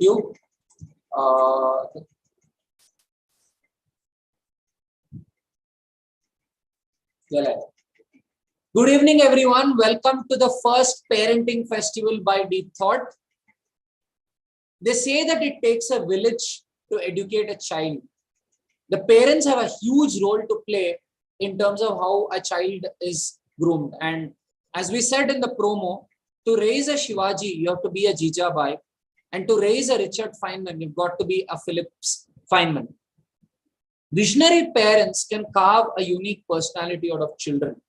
you. Good evening, everyone. Welcome to the first parenting festival by Deep Thought. They say that it takes a village to educate a child. The parents have a huge role to play in terms of how a child is groomed. And as we said in the promo, to raise a Shivaji, you have to be a Jijabai. And to raise a Richard Feynman, you've got to be a Phillips Feynman. Visionary parents can carve a unique personality out of children.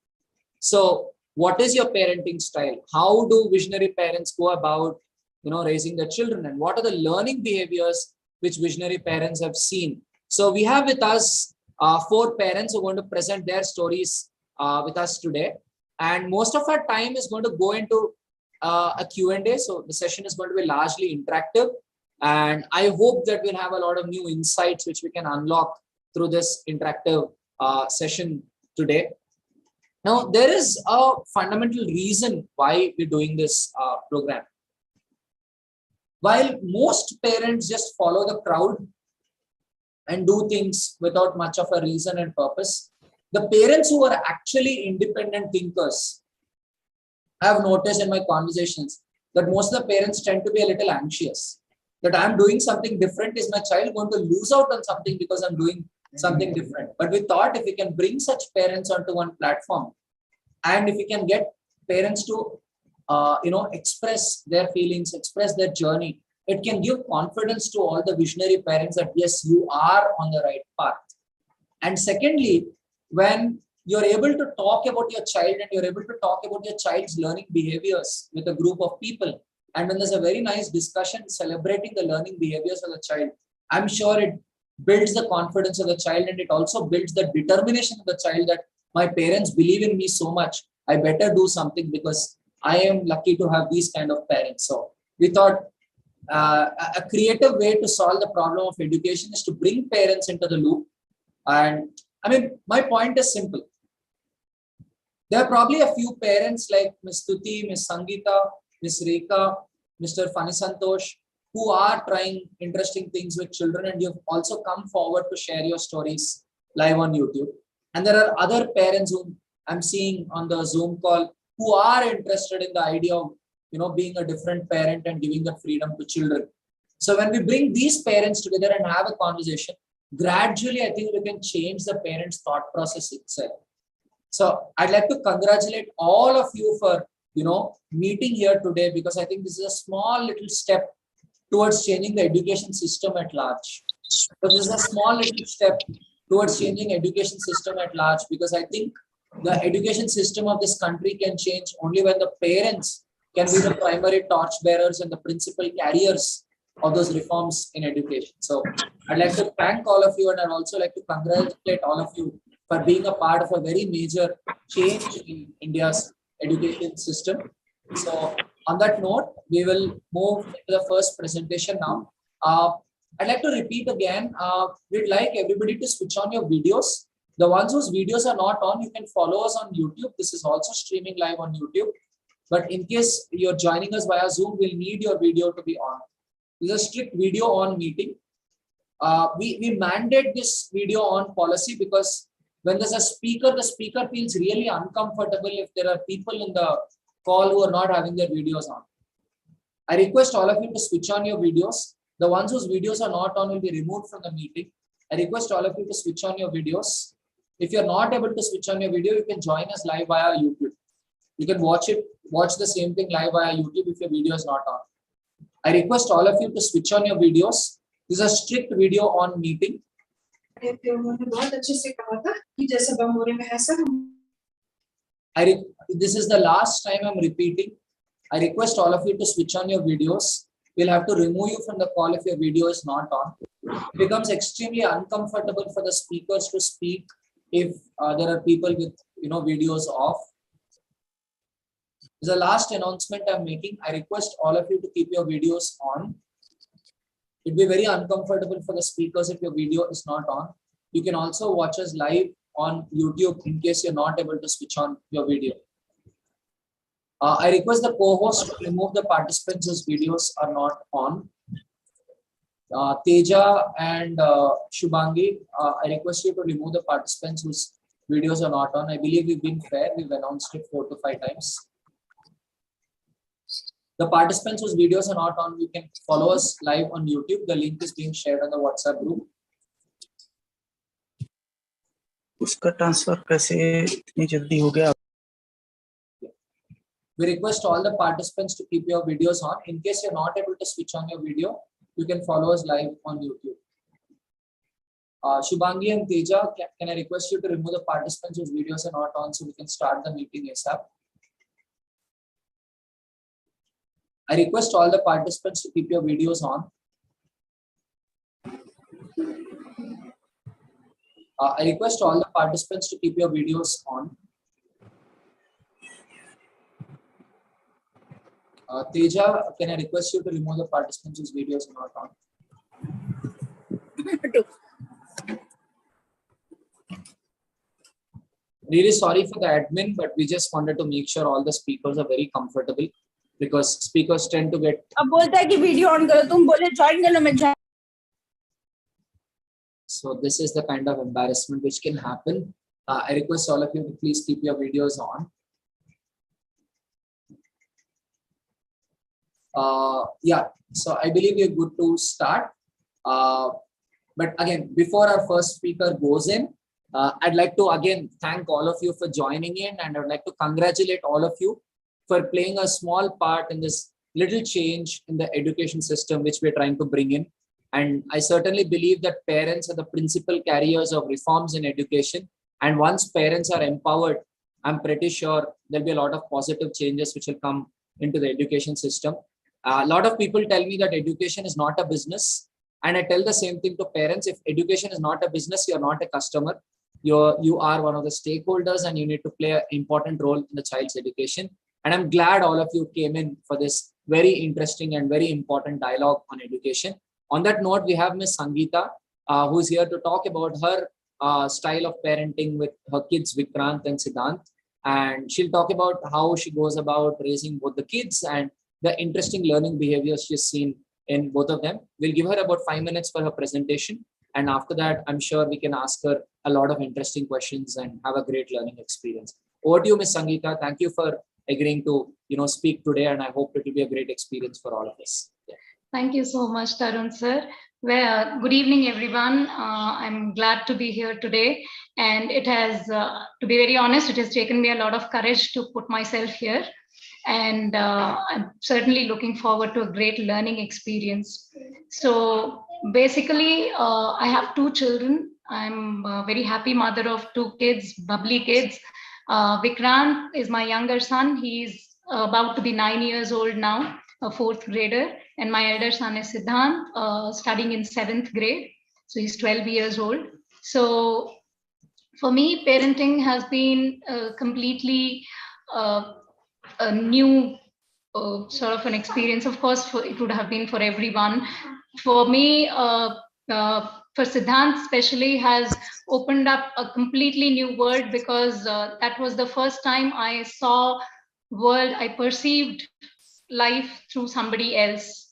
So what is your parenting style? How do visionary parents go about, raising their children? And what are the learning behaviors which visionary parents have seen? So we have with us 4 parents who are going to present their stories with us today. And most of our time is going to go into a Q&A. So the session is going to be largely interactive. And I hope that we'll have a lot of new insights which we can unlock through this interactive session today. Now, there is a fundamental reason why we're doing this program. While most parents just follow the crowd and do things without much of a reason and purpose, the parents who are actually independent thinkers, I have noticed in my conversations that most of the parents tend to be a little anxious. That I'm doing something different. Is my child going to lose out on something because I'm doing something different? But we thought if we can bring such parents onto one platform, and if we can get parents to express their feelings, express their journey, it can give confidence to all the visionary parents that yes, you are on the right path. And secondly, when you're able to talk about your child and you're able to talk about your child's learning behaviors with a group of people, and when there's a very nice discussion celebrating the learning behaviors of the child, I'm sure it builds the confidence of the child, and it also builds the determination of the child that my parents believe in me so much, I better do something because I am lucky to have these kind of parents. So we thought a creative way to solve the problem of education is to bring parents into the loop. And I mean, my point is simple. There are probably a few parents like Ms. Tuti, Ms. Sangeeta, Ms. Reika, Mr. Fani Santosh, who are trying interesting things with children, and you've also come forward to share your stories live on YouTube. And there are other parents whom I'm seeing on the Zoom call who are interested in the idea of, being a different parent and giving the freedom to children. So when we bring these parents together and have a conversation, gradually, I think we can change the parents' thought process itself. So I'd like to congratulate all of you for, meeting here today, because I think this is a small little step towards changing the education system at large. So this is a small little step towards changing education system at large, because I think the education system of this country can change only when the parents can be the primary torchbearers and the principal carriers of those reforms in education. So I'd like to thank all of you, and I'd also like to congratulate all of you for being a part of a very major change in India's education system. So on that note, we will move to the first presentation now. I'd like to repeat again, we'd like everybody to switch on your videos. The ones whose videos are not on, you can follow us on YouTube. This is also streaming live on YouTube. But in case you're joining us via Zoom, we'll need your video to be on. This is a strict video on meeting. We mandate this video on policy because when there's a speaker, the speaker feels really uncomfortable if there are people in the call who are not having their videos on. I request all of you to switch on your videos. The ones whose videos are not on will be removed from the meeting. I request all of you to switch on your videos. If you're not able to switch on your video, you can join us live via YouTube. You can watch the same thing live via YouTube if your video is not on. I request all of you to switch on your videos. This is a strict video on meeting. This is the last time I'm repeating. I request all of you to switch on your videos. We'll have to remove you from the call if your video is not on. It becomes extremely uncomfortable for the speakers to speak if there are people with videos off. This is the last announcement I'm making. I request all of you to keep your videos on. It'd be very uncomfortable for the speakers if your video is not on. You can also watch us live on YouTube in case you're not able to switch on your video. I request the co-host to remove the participants whose videos are not on. Teja and Shubhangi, I request you to remove the participants whose videos are not on. I believe we've been fair. We've announced it 4 to 5 times. The participants whose videos are not on, you can follow us live on YouTube. The link is being shared on the WhatsApp group. उसका transfer कैसे इतनी जल्दी हो गया? We request all the participants to keep your videos on. In case you're not able to switch on your video, you can follow us live on YouTube. Shubhangi and Teja, can I request you to remove the participants whose videos are not on so we can start the meeting ASAP? I request all the participants to keep your videos on. I request all the participants to keep your videos on. Teja, can I request you to remove the participants whose videos are not on? Really sorry for the admin, but we just wanted to make sure all the speakers are very comfortable because speakers tend to get. अब बोलता है कि video on करो, तुम बोले join कर लो, मैं join. So this is the kind of embarrassment which can happen. I request all of you to please keep your videos on. Yeah, so I believe we're good to start. But again, before our first speaker goes in, I'd like to again thank all of you for joining in, and I'd like to congratulate all of you for playing a small part in this little change in the education system which we're trying to bring in. And I certainly believe that parents are the principal carriers of reforms in education. And once parents are empowered, I'm pretty sure there'll be a lot of positive changes which will come into the education system. A lot of people tell me that education is not a business. And I tell the same thing to parents. If education is not a business, you're not a customer. You are one of the stakeholders and you need to play an important role in the child's education. And I'm glad all of you came in for this very interesting and very important dialogue on education. On that note, we have Miss Sangeeta, who's here to talk about her style of parenting with her kids, Vikrant and Siddhant. And she'll talk about how she goes about raising both the kids and the interesting learning behaviors she's seen in both of them. We'll give her about 5 minutes for her presentation. And after that, I'm sure we can ask her a lot of interesting questions and have a great learning experience. Over to you, Miss Sangeeta. Thank you for agreeing to speak today. And I hope it will be a great experience for all of us. Yeah. Thank you so much, Tarun sir. Well, good evening, everyone. I'm glad to be here today. And it has, to be very honest, it has taken me a lot of courage to put myself here. And I'm certainly looking forward to a great learning experience. So basically, I have 2 children. I'm a very happy mother of 2 kids, bubbly kids. Vikrant is my younger son. He's about to be 9 years old now, a 4th grader. And my elder son is Siddhant, studying in 7th grade. So he's 12 years old. So for me, parenting has been completely a new sort of an experience. Of course, it would have been for everyone. For me, for Siddhant especially, has opened up a completely new world because that was the first time I saw world, I perceived life through somebody else,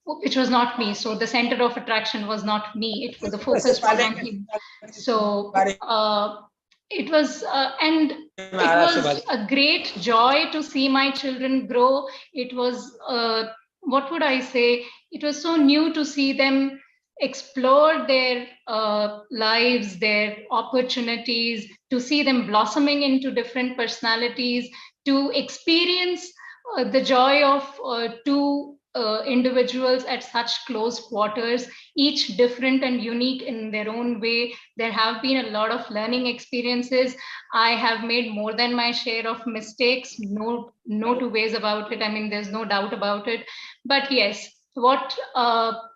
which was not me. So the center of attraction was not me. The focus was on him. So it was a great joy to see my children grow. It was what would I say? It was so new to see them explore their lives, their opportunities, to see them blossoming into different personalities, to experience the joy of 2 individuals at such close quarters, each different and unique in their own way. There have been a lot of learning experiences. I have made more than my share of mistakes, no 2 ways about it. I mean, there's no doubt about it. But yes, what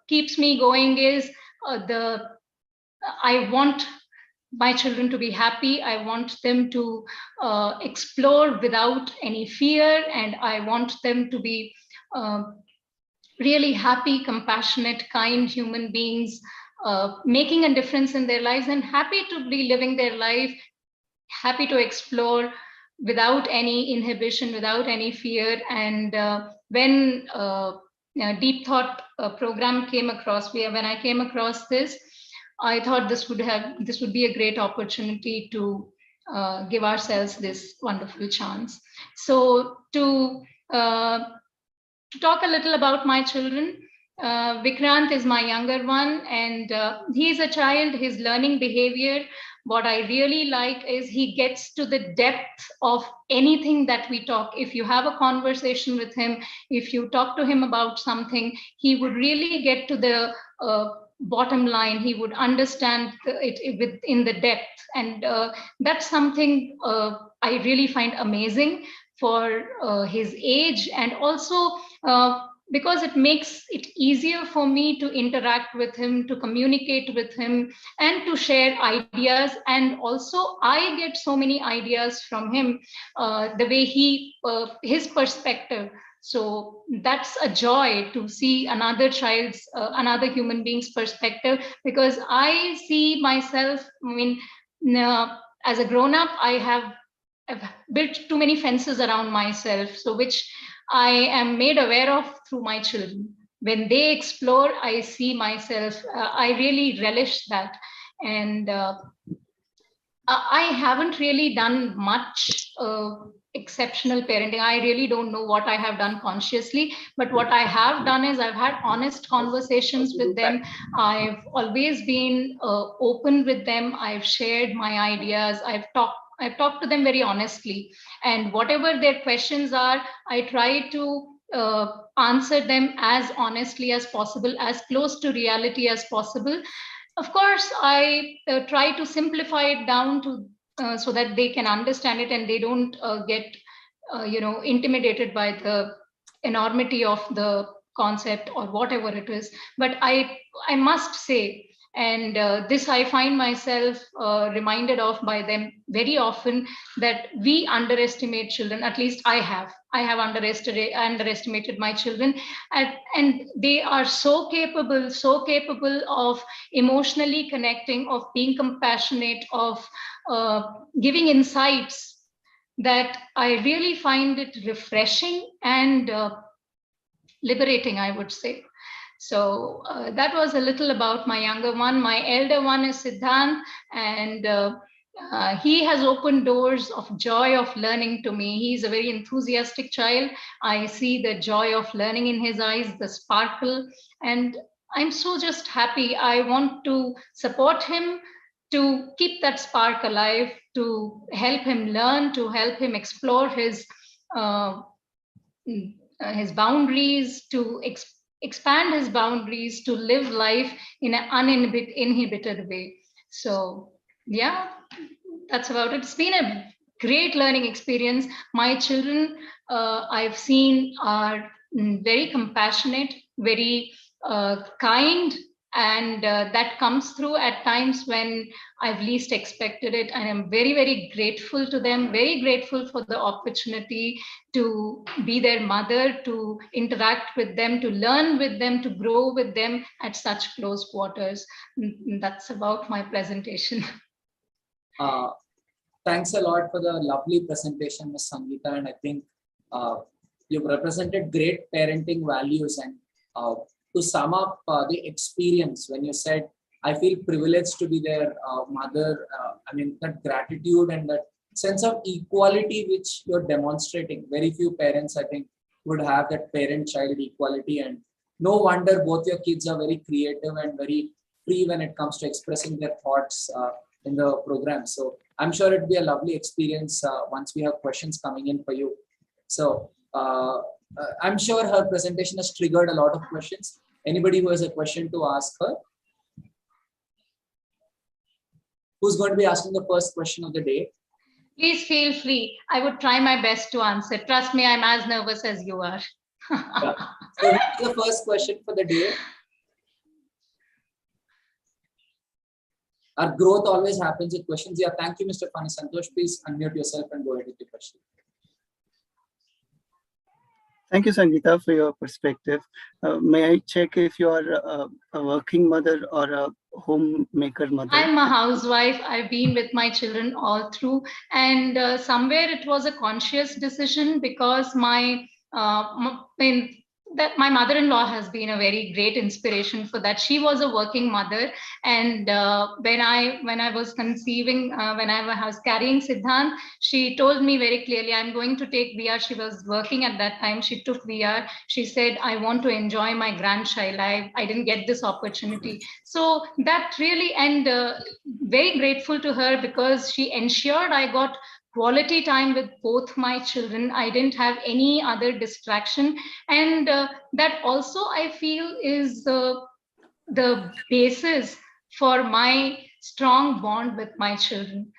keeps me going is I want my children to be happy. I want them to explore without any fear, and I want them to be really happy, compassionate, kind human beings, making a difference in their lives and happy to be living their life, happy to explore without any inhibition, without any fear. And when deep thought program came across. When I came across this, I thought this would be a great opportunity to give ourselves this wonderful chance. So to talk a little about my children, Vikrant is my younger one, and he's a child. His learning behavior, what I really like is he gets to the depth of anything that we talk. If you have a conversation with him, if you talk to him about something, he would really get to the bottom line. He would understand it within the depth, and that's something I really find amazing for his age, and also because it makes it easier for me to interact with him, to communicate with him, and to share ideas. And also I get so many ideas from him, the way his perspective. So that's a joy to see another child's, another human being's perspective, because I see myself, I mean, as a grown up, I've built too many fences around myself, so which I am made aware of through my children. When they explore, I see myself, I really relish that. And I haven't really done much exceptional parenting. I really don't know what I have done consciously, but what I have done is I've had honest conversations with them. I've always been open with them. I've shared my ideas. I've talked to them very honestly, and whatever their questions are, I try to answer them as honestly as possible, as close to reality as possible. Of course, I try to simplify it down to so that they can understand it and they don't get intimidated by the enormity of the concept or whatever it is. But I must say, and this I find myself reminded of by them very often, that we underestimate children. At least I have underestimated my children, and they are so capable of emotionally connecting, of being compassionate, of giving insights, that I really find it refreshing and liberating, I would say. So that was a little about my younger one. My elder one is Siddhant, and he has opened doors of joy of learning to me. He's a very enthusiastic child. I see the joy of learning in his eyes, the sparkle, and I'm so just happy. I want to support him, to keep that spark alive, to help him learn, to help him explore his boundaries, to expand his boundaries, to live life in an uninhibited way. So yeah, that's about it. It's been a great learning experience. My children, I've seen, are very compassionate, very kind, and that comes through at times when I've least expected it. And I'm very, very grateful to them, very grateful for the opportunity to be their mother, to interact with them, to learn with them, to grow with them at such close quarters. That's about my presentation. Thanks a lot for the lovely presentation, Ms. Sangeeta. And I think you've represented great parenting values. And to sum up the experience, when you said, I feel privileged to be their mother, I mean, that gratitude and that sense of equality which you're demonstrating. Very few parents, I think, would have that parent-child equality. And no wonder both your kids are very creative and very free when it comes to expressing their thoughts in the program. So I'm sure it'll be a lovely experience once we have questions coming in for you. So I'm sure her presentation has triggered a lot of questions. Anybody who has a question to ask her? Who's going to be asking the first question of the day? Please feel free. I would try my best to answer. Trust me, I'm as nervous as you are. Yeah. So the first question for the day. Our growth always happens with questions. Yeah, thank you, Mr. Fani. Santosh, please unmute yourself and go ahead with the question. Thank you, Sangeeta, for your perspective. May I check if you are a working mother or a homemaker mother? I'm a housewife. I've been with my children all through, and somewhere it was a conscious decision, because that my mother-in-law has been a very great inspiration for that. She was a working mother, and when I was conceiving, when I was carrying Siddhant, she told me very clearly, I'm going to take VR. She was working at that time. She took VR. She said, I want to enjoy my grandchild. I didn't get this opportunity. So that really, and very grateful to her, because she ensured I got quality time with both my children. I didn't have any other distraction. And that also I feel is the basis for my strong bond with my children.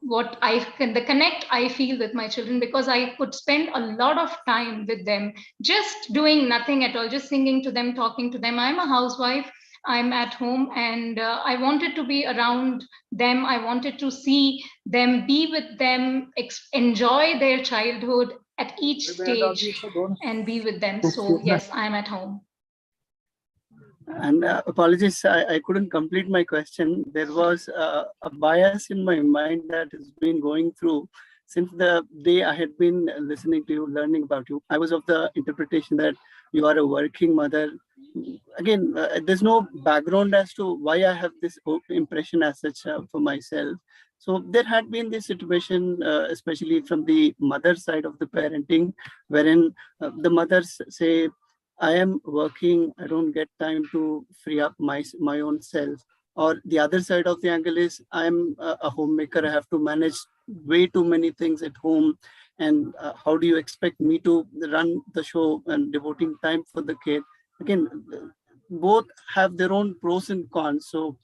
The connect I feel with my children, because I could spend a lot of time with them, just doing nothing at all, just singing to them, talking to them. I'm a housewife, I'm at home, and I wanted to be around them. I wanted to see them, be with them, enjoy their childhood at each stage, and be with them. So yes, I'm at home. And apologies, I couldn't complete my question. There was a bias in my mind that has been going through since the day I had been listening to you, learning about you. I was of the interpretation that you are a working mother. Again, there's no background as to why I have this impression as such for myself. So there had been this situation, especially from the mother side of the parenting, wherein the mothers say, I am working, I don't get time to free up my own self. Or the other side of the angle is, I'm a homemaker, I have to manage way too many things at home. And how do you expect me to run the show and devoting time for the kid? Again, both have their own pros and cons. So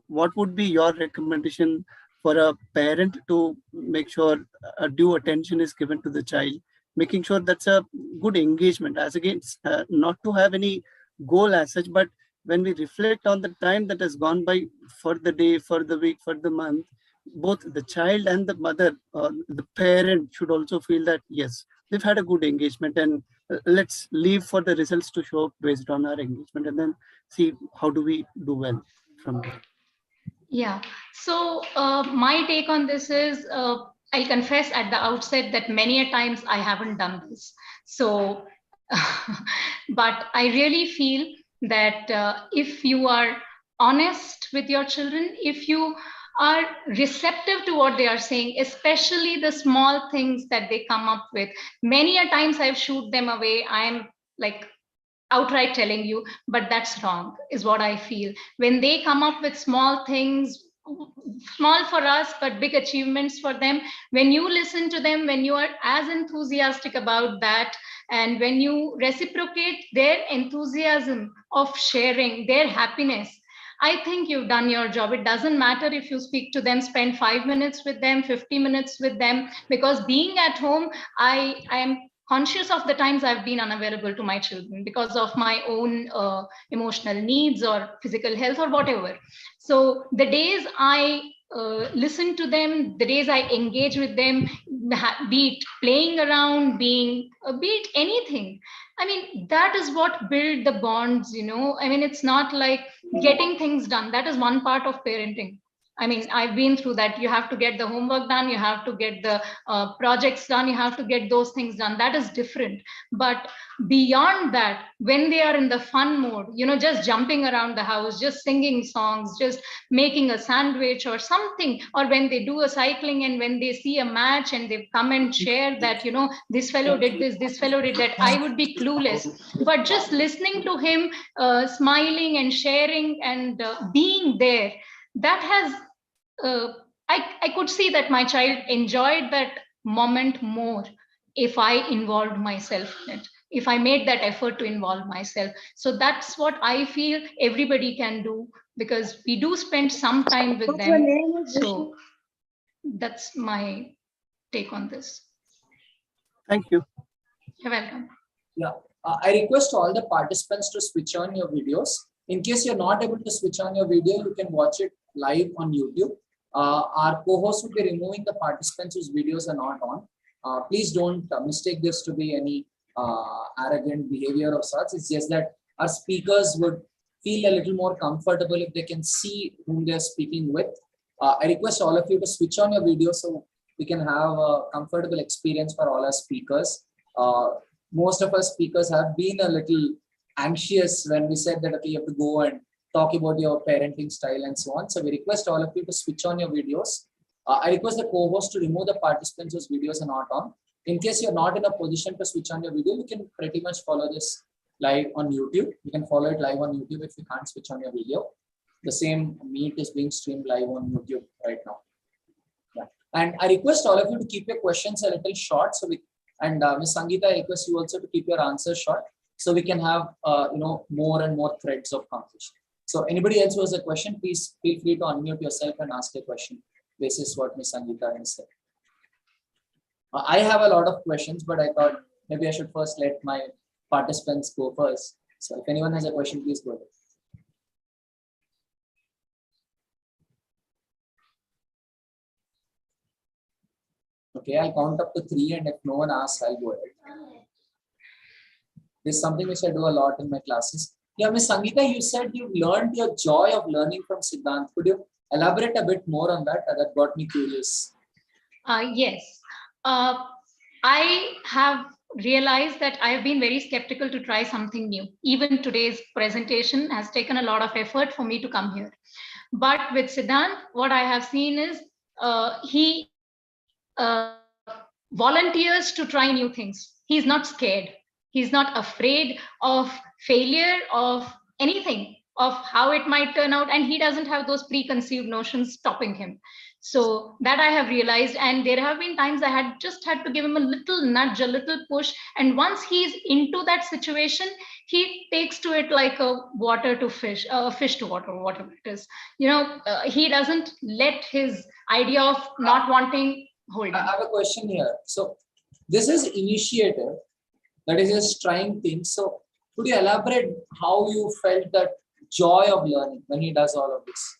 what would be your recommendation for a parent to make sure due attention is given to the child, making sure that's a good engagement, as against not to have any goal as such, but when we reflect on the time that has gone by for the day, for the week, for the month, both the child and the mother, the parent should also feel that, yes, they've had a good engagement, and let's leave for the results to show up based on our engagement, and then see how do we do well from there. Yeah. So my take on this is, I'll confess at the outset that many a times I haven't done this. So, but I really feel that if you are honest with your children, if you are receptive to what they are saying, especially the small things that they come up with, many a times I've shooed them away. I'm like outright telling you, but that's wrong, is what I feel. When they come up with small things, small for us but big achievements for them, when you listen to them, when you are as enthusiastic about that, and when you reciprocate their enthusiasm of sharing their happiness, I think you've done your job. It doesn't matter if you speak to them, spend 5 minutes with them, 50 minutes with them, because being at home, I am conscious of the times I've been unavailable to my children because of my own emotional needs or physical health or whatever. So the days I listen to them, the days I engage with them, be it playing around, be it anything, I mean, that is what build the bonds, you know. I mean, it's not like getting things done. That is one part of parenting. I mean, I've been through that. You have to get the homework done. You have to get the projects done. You have to get those things done. That is different. But beyond that, when they are in the fun mode, you know, just jumping around the house, just singing songs, just making a sandwich or something, or when they do a cycling and when they see a match and they come and share that, you know, this fellow did this fellow did that, I would be clueless. But just listening to him, smiling and sharing and being there, that has I could see that my child enjoyed that moment more if I involved myself in it, if I made that effort to involve myself. So that's what I feel everybody can do, because we do spend some time with them. So that's my take on this. Thank you. You're welcome. Yeah, I request all the participants to switch on your videos. In case you're not able to switch on your video, you can watch it live on YouTube. Our co-host will be removing the participants whose videos are not on. Please don't mistake this to be any arrogant behavior of sorts. It's just that our speakers would feel a little more comfortable if they can see whom they're speaking with. I request all of you to switch on your video so we can have a comfortable experience for all our speakers. most of us speakers have been a little anxious when we said that, okay, you have to go and talk about your parenting style and so on. So we request all of you to switch on your videos. I request the co-host to remove the participants whose videos are not on. In case you're not in a position to switch on your video, you can pretty much follow this live on YouTube. You can follow it live on YouTube if you can't switch on your video. The same meet is being streamed live on YouTube right now. Yeah. And I request all of you to keep your questions a little short. So Ms. Sangeeta, I request you also to keep your answers short so we can have more and more threads of conversation. So anybody else who has a question, please feel free to unmute yourself and ask a question. This is what Ms. Sangeeta has said. I have a lot of questions, but I thought maybe I should first let my participants go first. So if anyone has a question, please go ahead. Okay, I'll count up to 3, and if no one asks, I'll go ahead. This is something which I do a lot in my classes. Yeah, Ms. Sangeeta, you said you learned your joy of learning from Siddhant. Could you elaborate a bit more on that? That got me curious. Yes. I have realized that I have been very skeptical to try something new. Even today's presentation has taken a lot of effort for me to come here. But with Siddhant, what I have seen is he volunteers to try new things. He's not scared. He's not afraid of failure, of anything, of how it might turn out. And he doesn't have those preconceived notions stopping him. So that I have realized. And there have been times I had just had to give him a little nudge, a little push. And once he's into that situation, he takes to it like a water to fish, fish to water, whatever it is. He doesn't let his idea of not wanting hold him. I have a question here. So this is initiative, that is just trying things. So could you elaborate how you felt that joy of learning when he does all of this?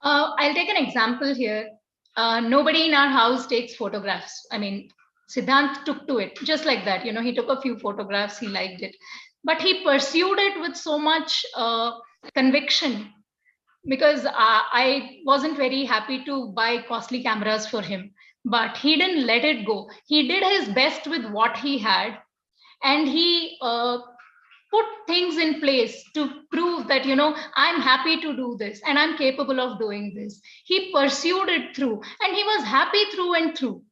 I'll take an example here. Nobody in our house takes photographs. I mean, Siddhant took to it just like that. He took a few photographs, he liked it, but he pursued it with so much conviction, because I wasn't very happy to buy costly cameras for him, but he didn't let it go. He did his best with what he had, and he put things in place to prove that, I'm happy to do this and I'm capable of doing this. He pursued it through, and he was happy through and through.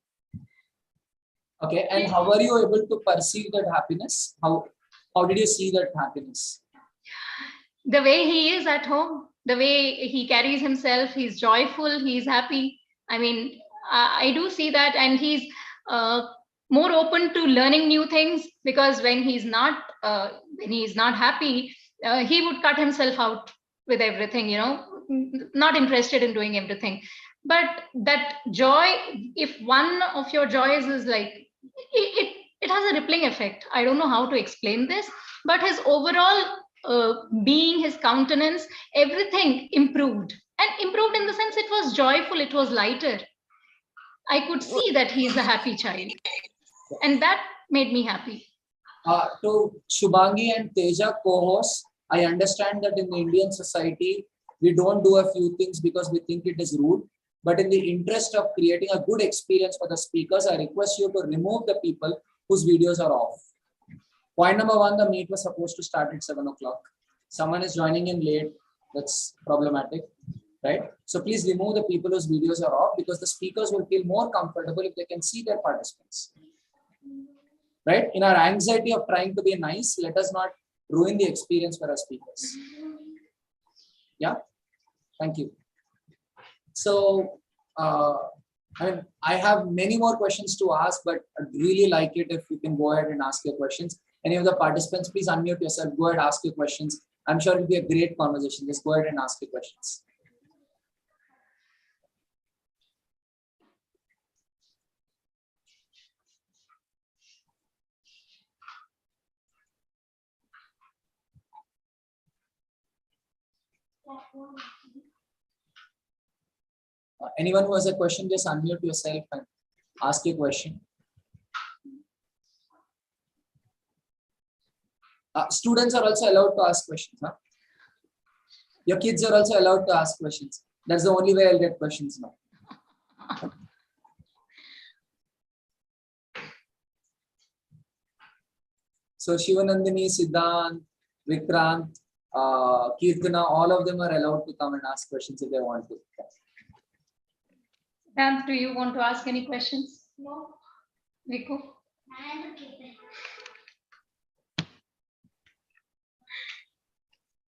Okay, and how were you able to perceive that happiness? How did you see that happiness? The way he is at home, the way he carries himself, he's joyful, he's happy. I mean, I do see that, and he's more open to learning new things, because when he's not happy, he would cut himself out with everything, not interested in doing everything. But that joy, if one of your joys is like, it has a rippling effect. I don't know how to explain this, but his overall being, his countenance, everything improved. And improved in the sense it was joyful, it was lighter. I could see that he's a happy child. And that made me happy. To Shubhangi and Teja co-hosts, I understand that in the Indian society, we don't do a few things because we think it is rude. But in the interest of creating a good experience for the speakers, I request you to remove the people whose videos are off. Point number 1, the meet was supposed to start at 7 o'clock. Someone is joining in late. That's problematic, right? So please remove the people whose videos are off, because the speakers will feel more comfortable if they can see their participants. Right? In our anxiety of trying to be nice, let us not ruin the experience for our speakers. Yeah, thank you. So, I have many more questions to ask, but I'd really like it if you can go ahead and ask your questions. Any of the participants, please unmute yourself, go ahead and ask your questions. I'm sure it'll be a great conversation. Just go ahead and ask your questions. Anyone who has a question, just unmute yourself and ask your question. Students are also allowed to ask questions. Huh? Your kids are also allowed to ask questions. That's the only way I'll get questions now. So Shivanandini, Siddhant, Vikrant, Kirtana, all of them are allowed to come and ask questions if they want to. Dan, do you want to ask any questions? No. Viku?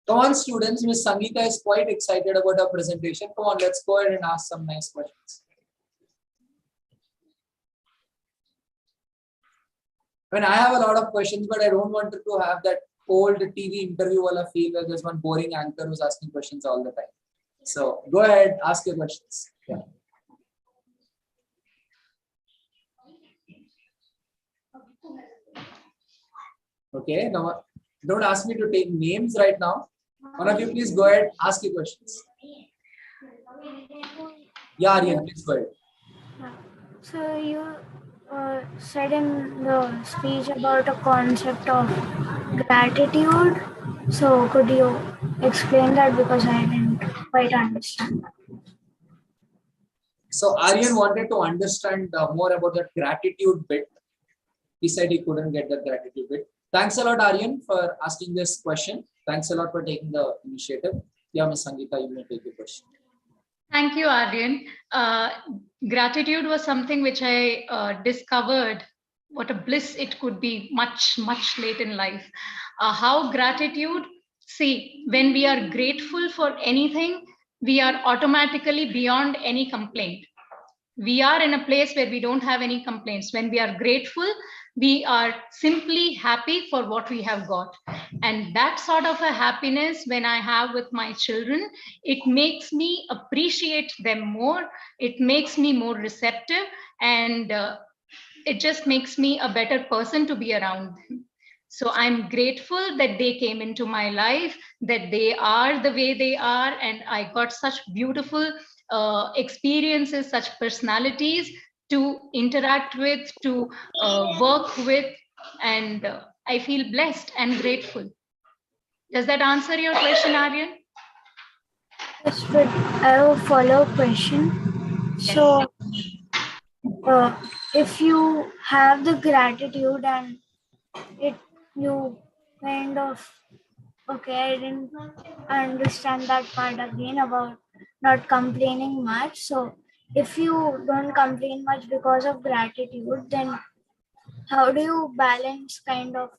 Come on, students. Miss Sangeeta is quite excited about our presentation. Come on, let's go ahead and ask some nice questions. I mean, I have a lot of questions, but I don't want to have that old TV interview wala feel where there's one boring anchor who's asking questions all the time. So go ahead, ask your questions. Yeah. Okay, now don't ask me to take names right now. One of you, please go ahead, ask your questions. Yeah, Aryan, please go ahead. So you said in the speech about a concept of gratitude. So could you explain that, because I didn't quite understand that. So Aryan wanted to understand more about that gratitude bit. He said he couldn't get the gratitude bit. Thanks a lot, Aryan, for asking this question. Thanks a lot for taking the initiative. Yeah, Ms. Sangeeta, you may take the question. Thank you, Aryan. Gratitude was something which I discovered what a bliss it could be much, much late in life. How gratitude, see, when we are grateful for anything, we are automatically beyond any complaint. We are in a place where we don't have any complaints. When we are grateful, we are simply happy for what we have got. And that sort of a happiness when I have with my children, it makes me appreciate them more. It makes me more receptive, and it just makes me a better person to be around them. So I'm grateful that they came into my life, that they are the way they are, and I got such beautiful experiences, such personalities to interact with, to work with, and I feel blessed and grateful. Does that answer your question, Aryan? Yes, but I have a follow-up question. So if you have the gratitude and you kind of, okay, I didn't understand that part again about not complaining much. So if you don't complain much because of gratitude, then how do you balance kind of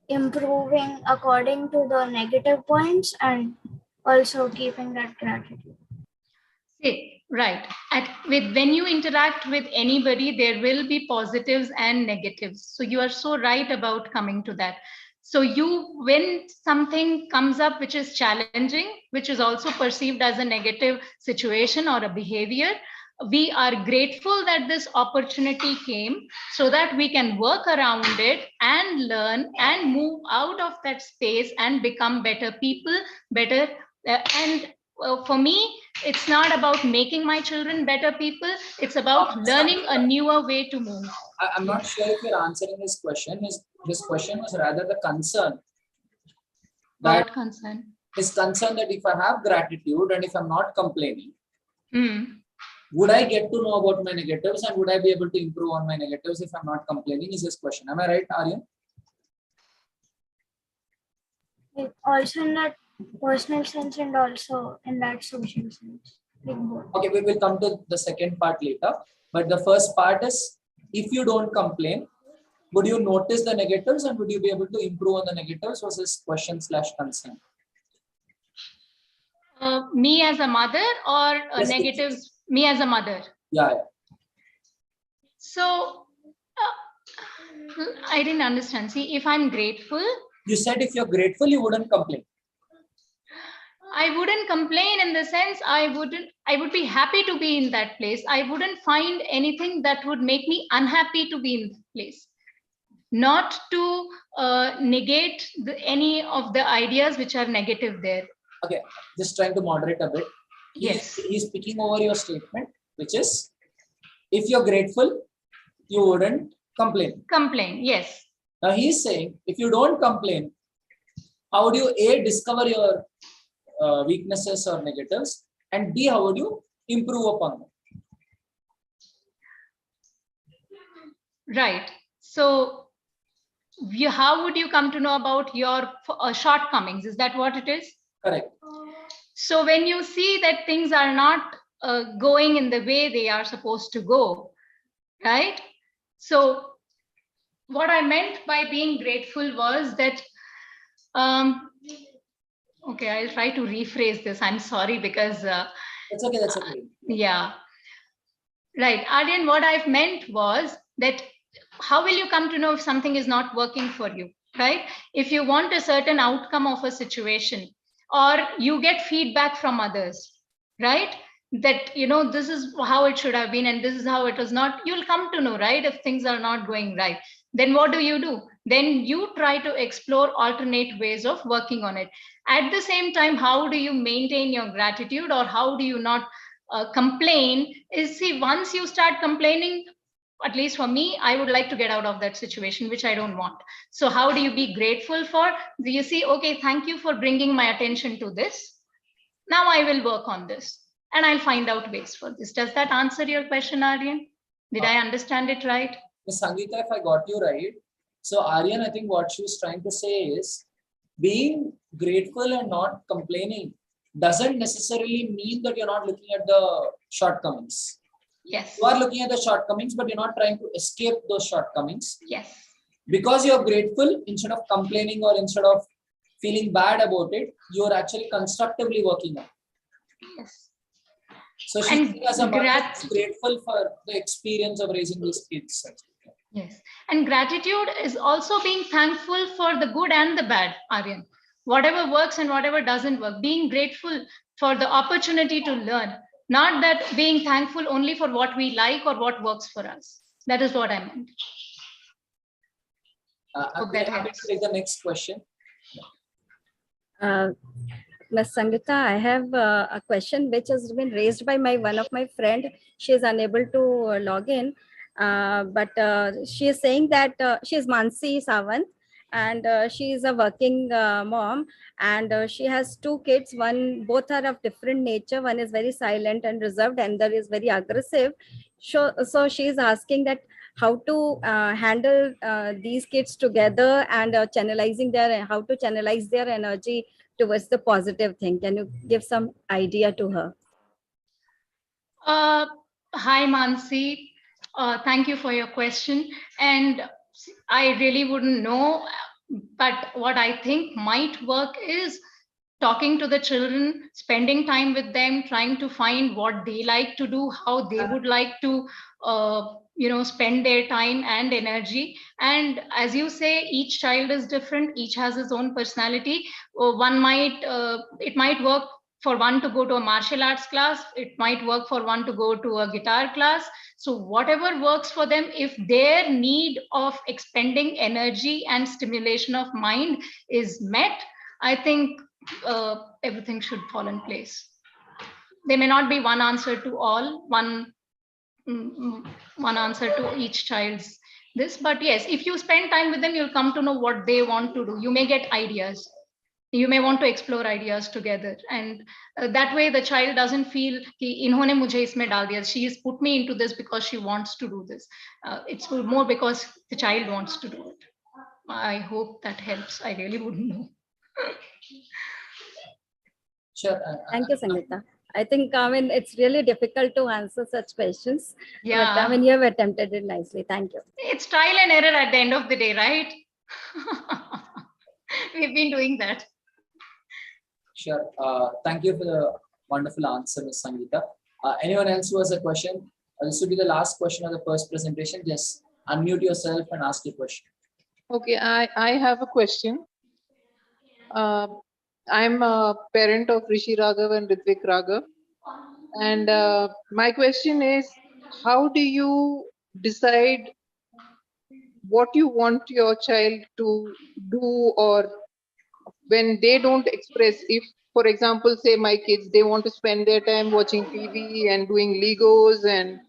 improving according to the negative points and also keeping that gratitude? See, right. When you interact with anybody, there will be positives and negatives. So you are so right about coming to that. So when something comes up which is challenging, which is also perceived as a negative situation or a behavior, we are grateful that this opportunity came so that we can work around it and learn and move out of that space and become better people, better. For me, it's not about making my children better people. It's about learning a newer way to move. I'm not sure if you're answering his question. His question was rather the concern. What concern? His concern that if I have gratitude and if I'm not complaining, would I get to know about my negatives and would I be able to improve on my negatives if I'm not complaining, is his question. Am I right, Aryan? Also in that personal sense and also in that social sense. Okay, we will come to the second part later. But the first part is, if you don't complain, would you notice the negatives and would you be able to improve on the negatives? Was his question/concern? Me as a mother or Yes, negatives? yes. Me as a mother. Yeah. So I didn't understand. See, if I'm grateful. You said if you're grateful, you wouldn't complain. I wouldn't complain in the sense I would be happy to be in that place. I wouldn't find anything that would make me unhappy to be in that place. Not to negate any of the ideas which are negative there. Okay, just trying to moderate a bit. Yes. He's speaking over your statement, which is, if you're grateful, you wouldn't complain. Complain, yes. Now he's saying, if you don't complain, how do you A, discover your weaknesses or negatives, and B, how would you improve upon them? Right. So how would you come to know about your shortcomings? Is that what it is? Correct. So when you see that things are not going in the way they are supposed to go, right? So what I meant by being grateful was that, okay, I'll try to rephrase this. I'm sorry, because That's okay. That's okay. yeah, right. Aryan, what I've meant was that how will you come to know if something is not working for you, right? If you want a certain outcome of a situation, or you get feedback from others, right? That, this is how it should have been and this is how it was not, you'll come to know, right? If things are not going right, then what do? Then you try to explore alternate ways of working on it. At the same time, how do you maintain your gratitude, or how do you not complain? Is, see, once you start complaining, at least for me, I would like to get out of that situation, which I don't want. So how do you be grateful for? Do you see, okay, thank you for bringing my attention to this. Now I will work on this and I'll find out ways for this. Does that answer your question, Aryan? Did I understand it right? Ms. Sangeeta, if I got you right, so Aryan, I think what she was trying to say is being grateful and not complaining doesn't necessarily mean that you're not looking at the shortcomings. Yes. You are looking at the shortcomings, but you're not trying to escape those shortcomings. Yes. Because you're grateful, instead of complaining or instead of feeling bad about it, you're actually constructively working on it. Yes. So she's as a mother is grateful for the experience of raising these kids. Yes. And gratitude is also being thankful for the good and the bad, Aryan. Whatever works and whatever doesn't work. Being grateful for the opportunity to learn. Not that being thankful only for what we like or what works for us. That is what I meant. I'm very happy to take the next question. Ms. Sangeeta, I have a question which has been raised by one of my friend. She is unable to log in, but she is saying that she is Mansi Sawant, and she is a working mom, and she has two kids. Both are of different nature. One is very silent and reserved, and the other is very aggressive. So she is asking that how to handle these kids together and how to channelize their energy towards the positive thing. Can you give some idea to her? Hi, Mansi. Thank you for your question. And I really wouldn't know, but what I think might work is talking to the children, spending time with them, trying to find what they like to do, how they would like to spend their time and energy. And as you say, each child is different, each has his own personality. It might work for one to go to a martial arts class, it might work for one to go to a guitar class. So whatever works for them, if their need of expending energy and stimulation of mind is met, I think everything should fall in place. There may not be one answer to all, one answer to each child's this, but yes, if you spend time with them, you'll come to know what they want to do. You may get ideas. You may want to explore ideas together, and that way the child doesn't feel कि इन्होंने मुझे इसमें डाल दिया. She has put me into this because she wants to do this. It's more because the child wants to do it. I hope that helps. I really wouldn't know. Sure. Thank you, Sangeeta. I think it's really difficult to answer such questions. Yeah. But you have attempted it nicely. Thank you. It's trial and error at the end of the day, right? We've been doing that. Sure. Thank you for the wonderful answer, Ms. Sangeeta. Anyone else who has a question? This will be the last question of the first presentation. Just unmute yourself and ask your question. Okay, I have a question. I'm a parent of Rishi Raghav and Ritvik Raghav. And my question is, how do you decide what you want your child to do, or when they don't express? If, for example, say my kids, they want to spend their time watching TV and doing Legos, and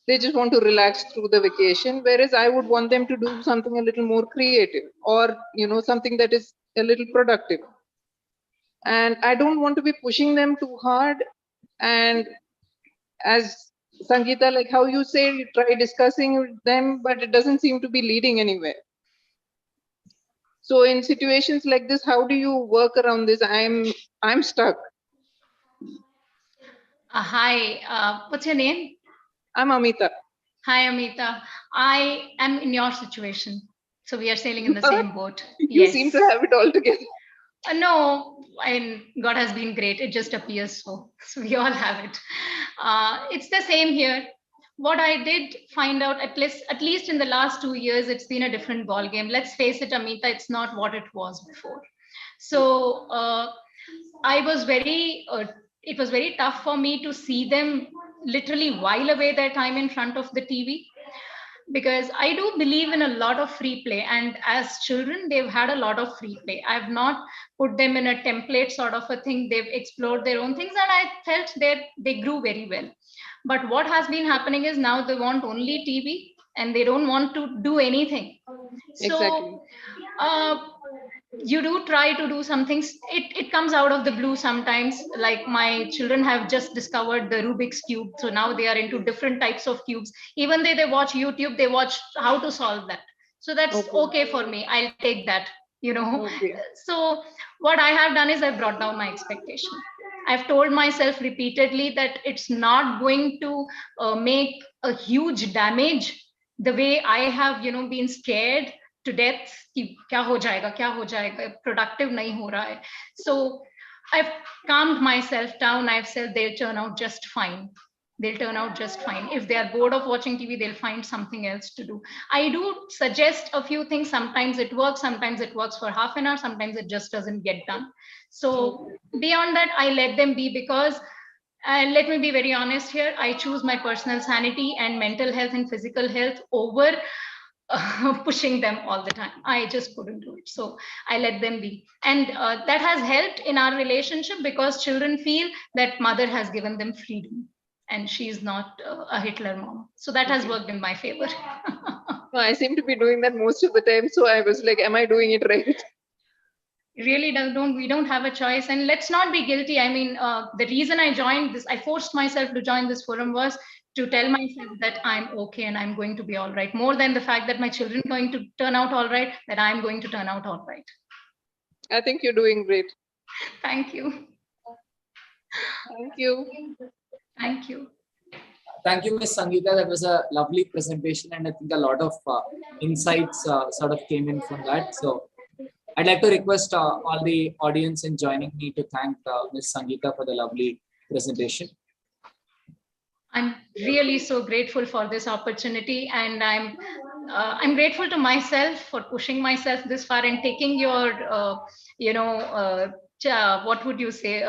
they just want to relax through the vacation, whereas I would want them to do something a little more creative, or something that is a little productive. And I don't want to be pushing them too hard. And as Sangeeta, like how you say, you try discussing with them, but it doesn't seem to be leading anywhere. So in situations like this, how do you work around this? I'm stuck. Hi, what's your name? I'm Amita. Hi, Amita. I am in your situation. So we are sailing in the But same boat. you Yes. seem to have it all together. No, and God has been great. It just appears so. So we all have it. It's the same here. What I did find out, at least in the last 2 years, it's been a different ball game. Let's face it, Amita, it's not what it was before. So I was very, it was very tough for me to see them literally while away their time in front of the TV, because I do believe in a lot of free play. And as children, they've had a lot of free play. I've not put them in a template sort of a thing. They've explored their own things, and I felt that they grew very well. But what has been happening is now they want only TV and they don't want to do anything. Exactly. So you do try to do some things. It comes out of the blue sometimes. Like my children have just discovered the Rubik's cube, so now they are into different types of cubes. Even though they watch YouTube, they watch how to solve that. So that's okay for me. I'll take that, you know. Okay. So what I have done is I've brought down my expectation. I've told myself repeatedly that it's not going to make a huge damage the way I have, been scared to death कि क्या हो जाएगा, productive नहीं हो रहा है. So I've calmed myself down. I've said they'll turn out just fine. They'll turn out just fine. If they are bored of watching TV, they'll find something else to do. I do suggest a few things. Sometimes it works for half an hour, sometimes it just doesn't get done. So beyond that, I let them be, because let me be very honest here, I choose my personal sanity and mental health and physical health over pushing them all the time. I just couldn't do it. So I let them be. And that has helped in our relationship, because children feel that mother has given them freedom and she's not a Hitler mom. So that has worked in my favor. No, I seem to be doing that most of the time. So I was like, am I doing it right? Really we don't have a choice. And let's not be guilty. I mean, the reason I joined this, I forced myself to join this forum, was to tell myself that I'm okay and I'm going to be all right, more than the fact that my children are going to turn out all right, that I'm going to turn out all right. I think you're doing great. Thank you. Thank you. Thank you. Thank you, Ms. Sangeeta. That was a lovely presentation, and I think a lot of insights sort of came in from that. So I'd like to request all the audience in joining me to thank Ms. Sangeeta for the lovely presentation. I'm really so grateful for this opportunity, and I'm grateful to myself for pushing myself this far and taking your, what would you say,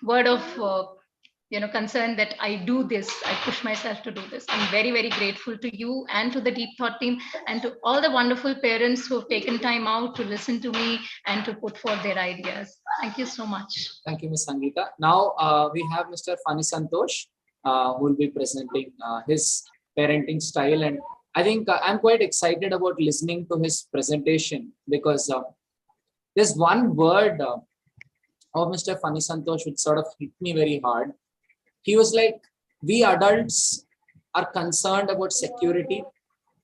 word of, concern that I do this, I push myself to do this. I'm very, very grateful to you and to the Deep Thought team and to all the wonderful parents who have taken time out to listen to me and to put forth their ideas. Thank you so much. Thank you, Ms. Sangeeta. Now we have Mr. Fani Santosh, who will be presenting his parenting style. And I think I'm quite excited about listening to his presentation, because there's one word of Mr. Fani Santosh which sort of hit me very hard. He was like, we adults are concerned about security,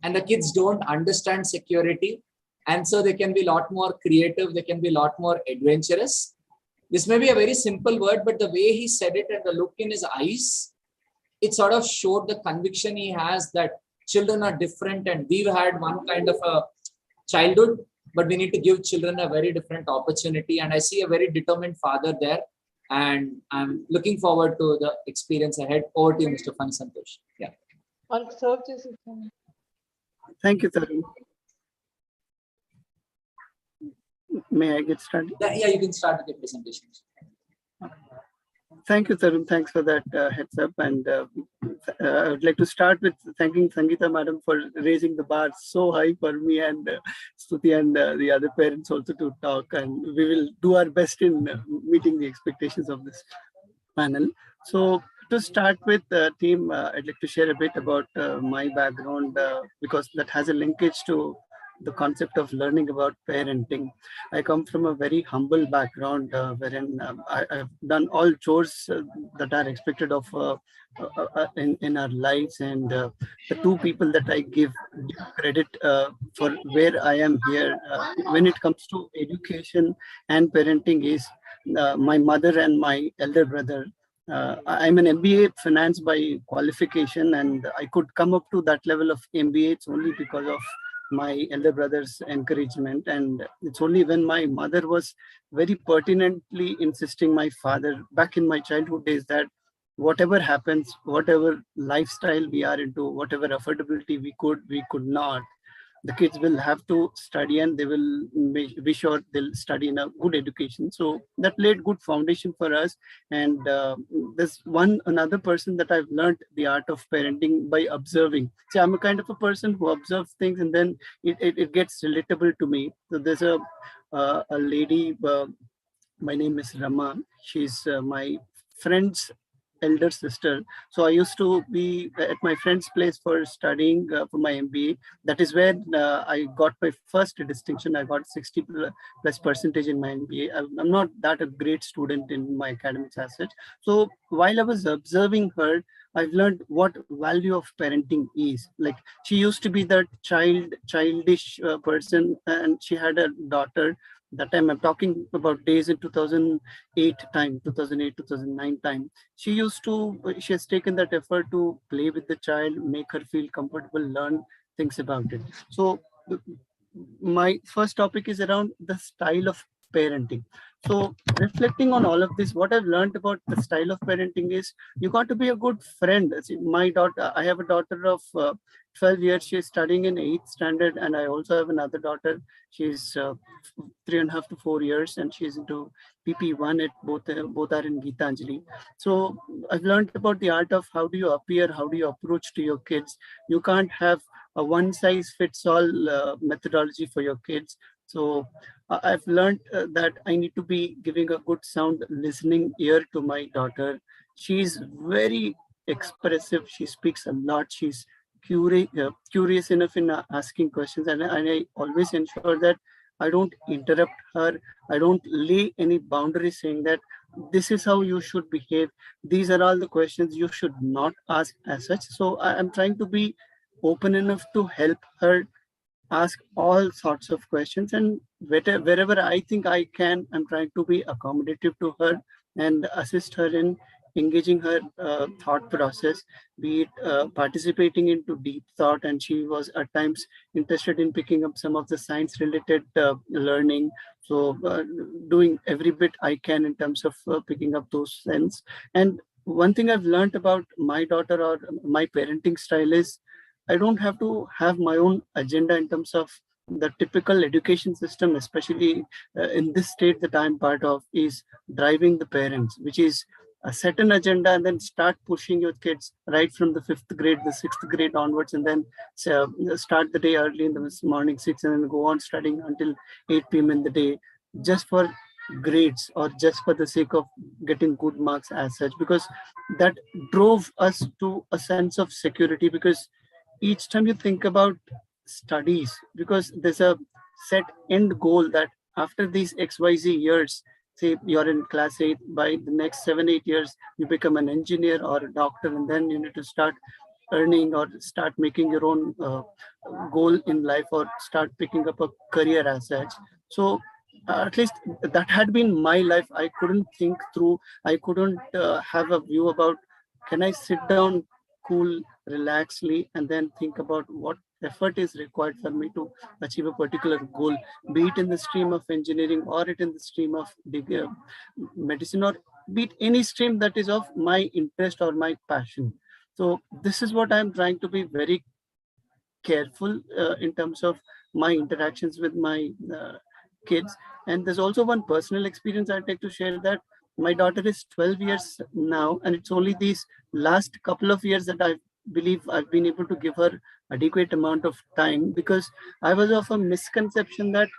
and the kids don't understand security. And so they can be a lot more creative, they can be a lot more adventurous. This may be a very simple word, but the way he said it and the look in his eyes, it sort of showed the conviction he has that children are different, and we've had one kind of a childhood, but we need to give children a very different opportunity. And I see a very determined father there, and I'm looking forward to the experience ahead. Over to you, Mr. Fani Santosh. Yeah. Thank you, Tarun. May I get started? Yeah, you can start with the presentation. Thank you, Tarun. Thanks for that heads up. And I would like to start with thanking Sangeeta madam for raising the bar so high for me and Stuti and the other parents also to talk. And we will do our best in meeting the expectations of this panel. So to start with, team, I'd like to share a bit about my background, because that has a linkage to the concept of learning about parenting. I come from a very humble background wherein I've done all chores that are expected of in our lives, and the two people that I give due credit for where I am here when it comes to education and parenting is my mother and my elder brother. I'm an MBA finance by qualification, and I could come up to that level of MBA. It's only because of my elder brother's encouragement, and it's only when my mother was very pertinently insisting my father back in my childhood days that whatever happens, whatever lifestyle we are into, whatever affordability we could not, the kids will have to study, and they will be sure they'll study in a good education. So that laid good foundation for us. And there's another person that I've learned the art of parenting by observing. See, I'm a kind of a person who observes things, and then it gets relatable to me. So there's a lady, my name is Rama. She's my friend's elder sister. So I used to be at my friend's place for studying for my MBA. That is where I got my first distinction. I got 60 plus percentage in my MBA. I'm not that a great student in my academics as such. So while I was observing her, I've learned what value of parenting is. Like, she used to be that childish person, and she had a daughter. That time I'm talking about days in 2008 time, 2008, 2009 time. She has taken that effort to play with the child, make her feel comfortable, learn things about it. So my first topic is around the style of parenting. So reflecting on all of this, what I've learned about the style of parenting is you got to be a good friend. See, my daughter, I have a daughter of 12 years. She's studying in 8th standard, and I also have another daughter. She's 3.5 to 4 years, and she's into PP1 at both are in Geetanjali. So I've learned about the art of how do you appear, how do you approach to your kids. You can't have a one size fits all methodology for your kids. So I've learned that I need to be giving a good sound listening ear to my daughter. She's very expressive. She speaks a lot. She's curious enough in asking questions, and I always ensure that I don't interrupt her. I don't lay any boundaries saying that this is how you should behave. These are all the questions you should not ask as such. So I'm trying to be open enough to help her ask all sorts of questions, and wherever I think I can, I'm trying to be accommodative to her and assist her in engaging her thought process, be it participating into deep thought. And she was at times interested in picking up some of the science related learning. So doing every bit I can in terms of picking up those sense. And one thing I've learned about my daughter or my parenting style is I don't have to have my own agenda in terms of the typical education system, especially in this state that I'm part of, is driving the parents, which is set an agenda and then start pushing your kids right from the 5th grade, the 6th grade onwards, and then start the day early in the morning 6 and then go on studying until 8 p.m. in the day, just for grades or just for the sake of getting good marks as such, because that drove us to a sense of security. Because each time you think about studies, because there's a set end goal that after these XYZ years, say you're in class 8, by the next 7-8 years you become an engineer or a doctor, and then you need to start earning or start making your own goal in life or start picking up a career as such. So at least that had been my life. I couldn't think through, I couldn't have a view about, can I sit down cool, relaxedly, and then think about what effort is required for me to achieve a particular goal, be it in the stream of engineering or it in the stream of medicine, or be it any stream that is of my interest or my passion. So this is what I'm trying to be very careful in terms of my interactions with my kids. And there's also one personal experience I'd like to share, that my daughter is 12 years now, and it's only these last couple of years that I believe I've been able to give her adequate amount of time, because I was of a misconception that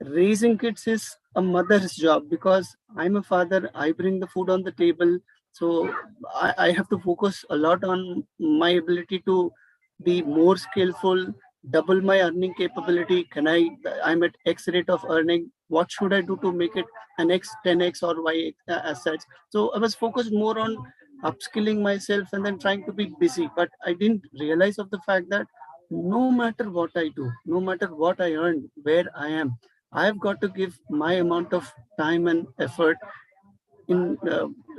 raising kids is a mother's job. Because I'm a father, I bring the food on the table, so I have to focus a lot on my ability to be more skillful, double my earning capability? I'm at X rate of earning. What should I do to make it an X, 10X or Y as such? So I was focused more on upskilling myself and then trying to be busy. But I didn't realize of the fact that no matter what I do, no matter what I earn, where I am, I've got to give my amount of time and effort in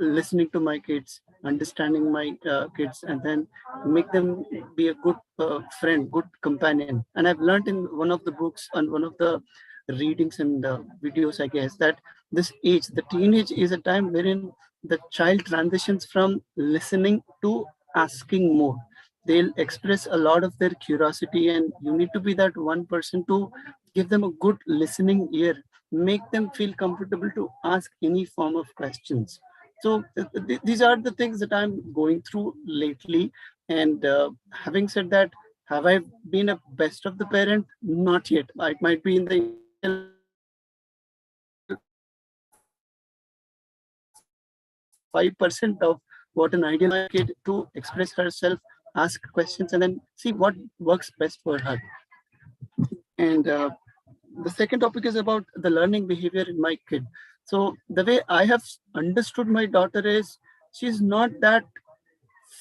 listening to my kids, understanding my kids, and then make them be a good friend, good companion. And I've learned in one of the books and one of the readings and videos, I guess, that this age, the teenage, is a time wherein the child transitions from listening to asking more. They'll express a lot of their curiosity, and you need to be that one person to give them a good listening ear, make them feel comfortable to ask any form of questions. So these are the things that I'm going through lately. And having said that, have I been a best of the parent? Not yet. I might be in the initial 5% of what an ideal kid to express herself, ask questions, and then see what works best for her. And the second topic is about the learning behavior in my kid. So the way I have understood my daughter is she's not that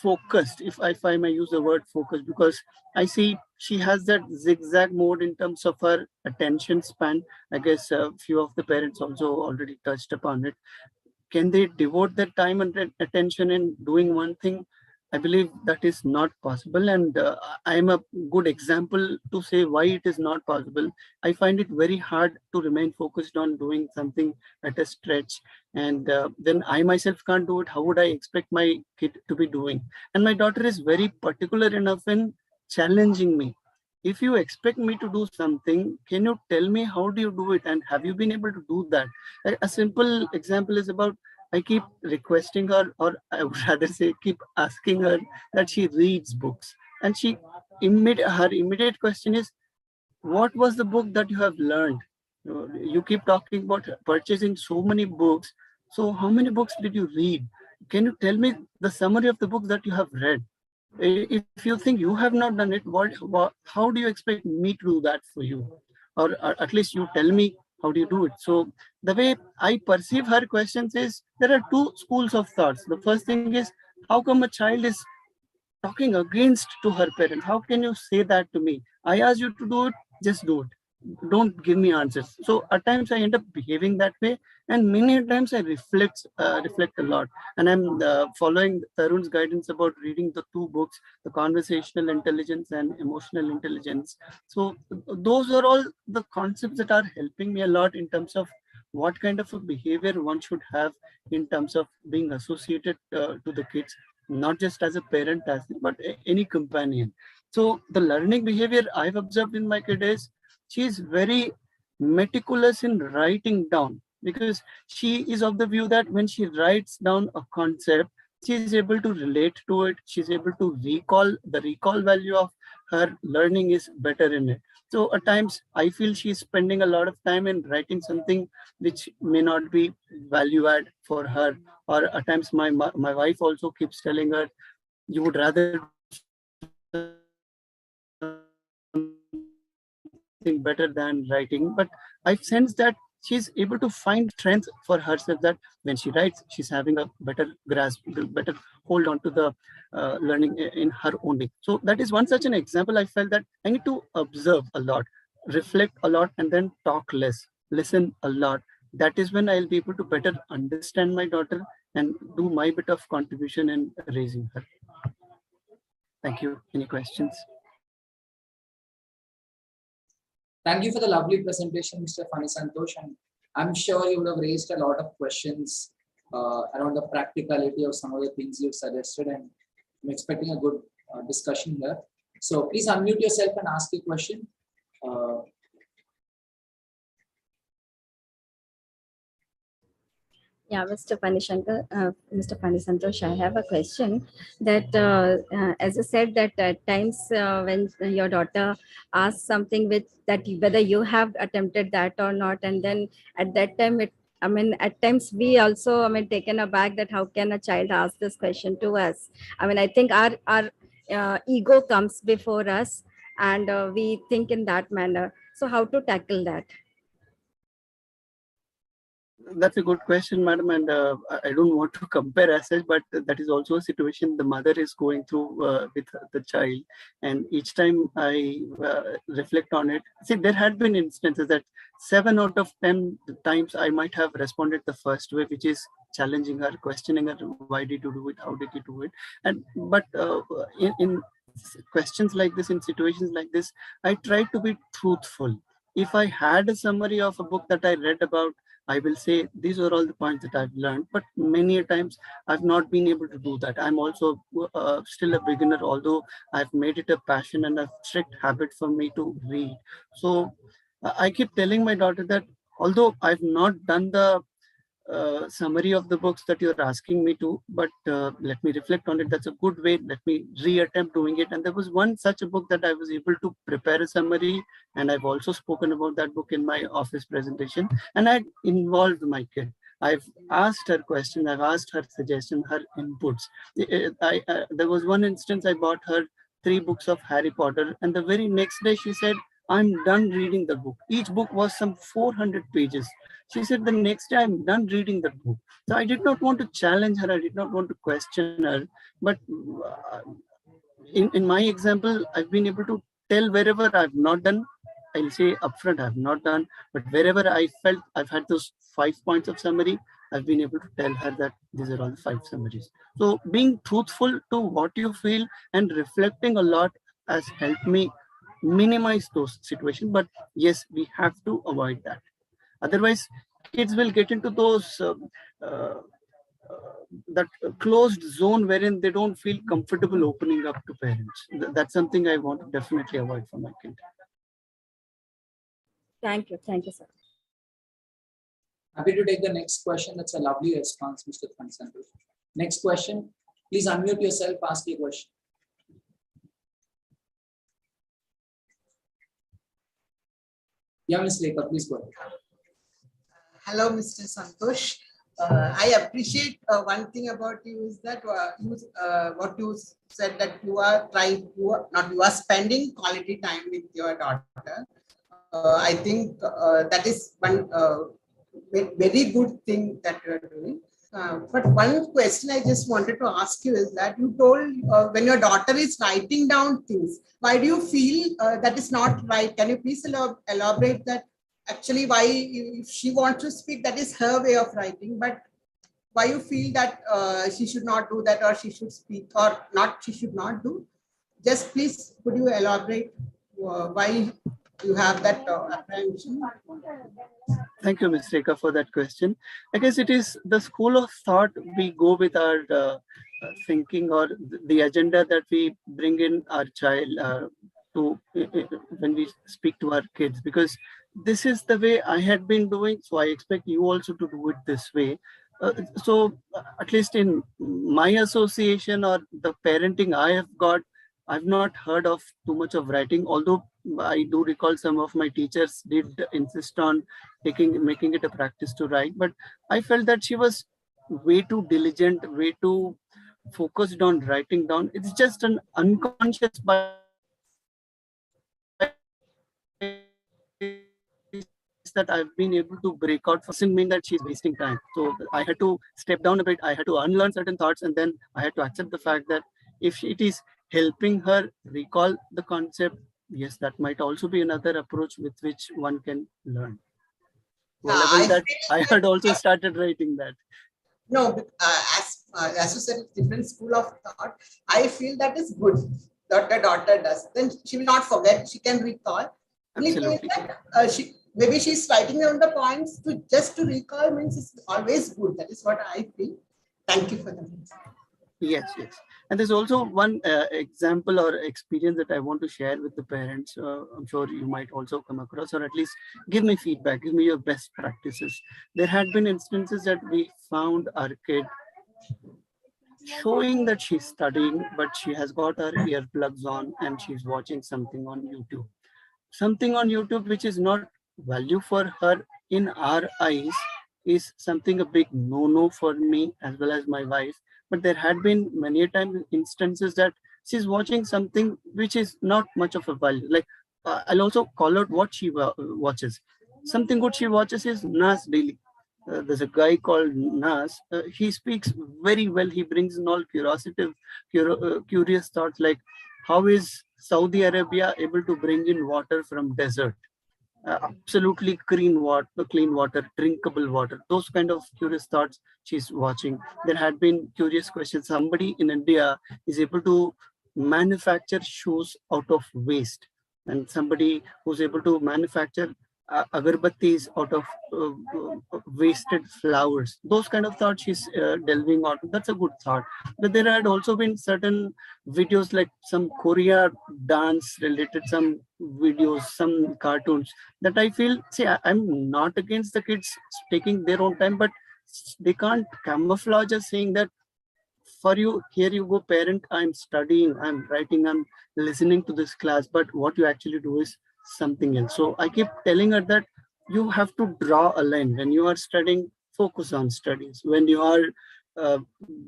focused, if I may use the word focused, because I see she has that zigzag mode in terms of her attention span. I guess a few of the parents also already touched upon it. Can they devote their time and attention in doing one thing? I believe that is not possible, and I am a good example to say why it is not possible. I find it very hard to remain focused on doing something at a stretch, and then I myself can't do it. How would I expect my kid to be doing? And my daughter is very particular enough in challenging me. If you expect me to do something, can you tell me how do you do it, and have you been able to do that? A simple example is about, I keep requesting her, or I would rather say, keep asking her that she reads books. And her immediate question is, what was the book that you have learned? You keep talking about purchasing so many books. So how many books did you read? Can you tell me the summary of the books that you have read? If you think you have not done it, how do you expect me to do that for you? Or at least you tell me how do you do it. So the way I perceive her questions is, there are two schools of thoughts. The first thing is, how come a child is talking against to her parent? How can you say that to me? I asked you to do it, just do it. Don't give me answers. So at times I end up behaving that way, and many times I reflect a lot. And I'm following Tarun's guidance about reading the two books, the conversational intelligence and emotional intelligence. So those are all the concepts that are helping me a lot in terms of what kind of a behavior one should have in terms of being associated to the kids, not just as a parent, but any companion. So the learning behavior I've observed in my kid is, she is very meticulous in writing down, because she is of the view that when she writes down a concept, she is able to relate to it. She's able to recall. The recall value of her learning is better in it. So at times I feel she's spending a lot of time in writing something which may not be value add for her. Or at times my wife also keeps telling her, you would rather do something better than writing. But I've sensed that she's able to find strength for herself, that when she writes, she's having a better grasp, better hold on to the learning in her own way. So that is one such an example. I felt that I need to observe a lot, reflect a lot, and then talk less, listen a lot. That is when I'll be able to better understand my daughter and do my bit of contribution in raising her. Thank you. Any questions? Thank you for the lovely presentation, Mr. Fani Santosh. And I'm sure you would have raised a lot of questions around the practicality of some of the things you've suggested. And I'm expecting a good discussion here. So please unmute yourself and ask a question. Yeah, Mr. Mr. Fani Santosh, I have a question that, as you said, that at times when your daughter asks something with that, whether you have attempted that or not, and then at that time, at times we also, taken aback that how can a child ask this question to us? I think our ego comes before us. and we think in that manner. So how to tackle that? That's a good question, madam, and I don't want to compare as such, but that is also a situation the mother is going through with the child. And each time I reflect on it, see, there had been instances that 7 out of 10 times I might have responded the first way, which is challenging her, questioning her, why did you do it, how did you do it? And but in questions like this, in situations like this, I try to be truthful. If I had a summary of a book that I read about, I will say these are all the points that I've learned, but many a times I've not been able to do that. I'm also still a beginner, although I've made it a passion and a strict habit for me to read. So I keep telling my daughter that although I've not done the summary of the books that you're asking me to, but let me reflect on it. That's a good way. Let me reattempt doing it. And there was one such a book that I was able to prepare a summary, and I've also spoken about that book in my office presentation, and I involved my kid. I've asked her questions, I've asked her suggestions, her inputs. There was one instance I bought her 3 books of Harry Potter, and the very next day she said, I'm done reading the book. Each book was some 400 pages. She said, the next day I'm done reading the book. So I did not want to challenge her. I did not want to question her. But in my example, I've been able to tell wherever I've not done, I'll say upfront, I've not done. But wherever I felt I've had those 5 points of summary, I've been able to tell her that these are all 5 summaries. So being truthful to what you feel and reflecting a lot has helped me minimize those situations. But yes, we have to avoid that. Otherwise, kids will get into those uh, that closed zone wherein they don't feel comfortable opening up to parents. That's something I want to definitely avoid for my kid. Thank you, sir. Happy to take the next question. That's a lovely response, Mr. Santosh. Next question. Please unmute yourself, ask your question. Yeah, Ms. Reika, please go ahead. Hello, Mr. Santosh. I appreciate one thing about you is that what you said that you are spending quality time with your daughter. I think that is one very good thing that you are doing. But one question I just wanted to ask you is that you told when your daughter is writing down things, why do you feel that is not right? Can you please elaborate that? Actually, why if she wants to speak, that is her way of writing, but why you feel that she should not do that, or she should speak, or not, she should not do? Just please, could you elaborate why you have that apprehension? Thank you, Ms. Reika, for that question. I guess it is the school of thought we go with our thinking, or the agenda that we bring in our child to when we speak to our kids, because this is the way I had been doing, so I expect you also to do it this way. So at least in my association or the parenting I have got, I've not heard of too much of writing, although I do recall some of my teachers did insist on making it a practice to write. But I felt that she was way too diligent, way too focused on writing down. It's just an unconscious bias that I've been able to break out for. Doesn't mean that she's wasting time. So I had to step down a bit. I had to unlearn certain thoughts, and then I had to accept the fact that if it is helping her recall the concept, yes, that might also be another approach with which one can learn. I had also started writing that. No, but as you said, different school of thought. I feel that is good that the daughter does. Then she will not forget. She can recall. Absolutely. Maybe she's writing down the points to recall means it's always good. That is what I feel. Thank you for that. Yes. And there's also one example or experience that I want to share with the parents. I'm sure you might also come across, or at least give me feedback, give me your best practices. There had been instances that we found our kid showing that she's studying, but she has got her earplugs on and she's watching something on YouTube. Something on YouTube which is not value for her in our eyes is something a big no-no for me as well as my wife. But there had been many times instances that she's watching something which is not much of a value. Like I'll also call out what she watches. Something good she watches is Nas Daily. There's a guy called Nas. He speaks very well. He brings in all curious thoughts like how is Saudi Arabia able to bring in water from desert? Absolutely clean water, drinkable water. Those kind of curious thoughts she's watching. There had been curious questions. Somebody in India is able to manufacture shoes out of waste, and somebody who's able to manufacture agarbattis out of wasted flowers. Those kind of thoughts she's delving on. That's a good thought. But there had also been certain videos like some Korea dance related, some videos, some cartoons that I feel, see, I'm not against the kids taking their own time, but they can't camouflage as saying that for you, here you go, parent, I'm studying, I'm writing, I'm listening to this class, but what you actually do is something else. So I keep telling her that you have to draw a line. When you are studying, focus on studies. When you are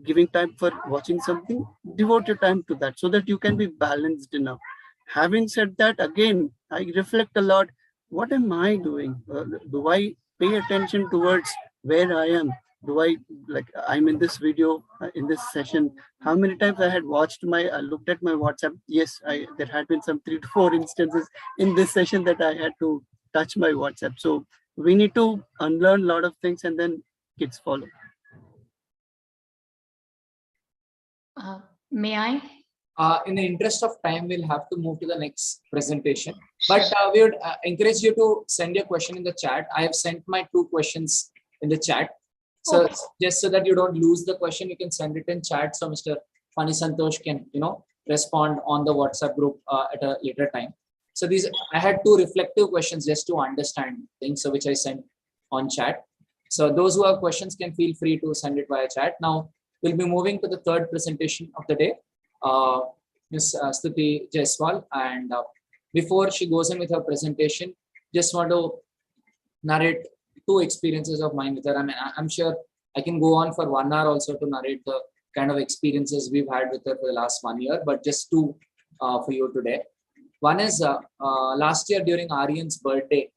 giving time for watching something, devote your time to that so that you can be balanced enough. Having said that, again, I reflect a lot. What am I doing? Do I pay attention towards where I am? Do I, like, I'm in this video, in this session, how many times I had watched looked at my WhatsApp? Yes, there had been some 3 to 4 instances in this session that I had to touch my WhatsApp. So we need to unlearn a lot of things and then kids follow. May I? In the interest of time, we'll have to move to the next presentation. But we would encourage you to send your question in the chat. I have sent my 2 questions in the chat. So just so that you don't lose the question, you can send it in chat. So Mr. Fani Santosh can, respond on the WhatsApp group at a later time. So I had 2 reflective questions just to understand things, so which I sent on chat. So those who have questions can feel free to send it via chat. Now we'll be moving to the 3rd presentation of the day, Ms. Stuti Jaiswal. And before she goes in with her presentation, just want to narrate 2 experiences of mine with her. I mean, I'm sure I can go on for 1 hour also to narrate the kind of experiences we've had with her for the last 1 year, but just 2 for you today. One is last year during Aryan's birthday,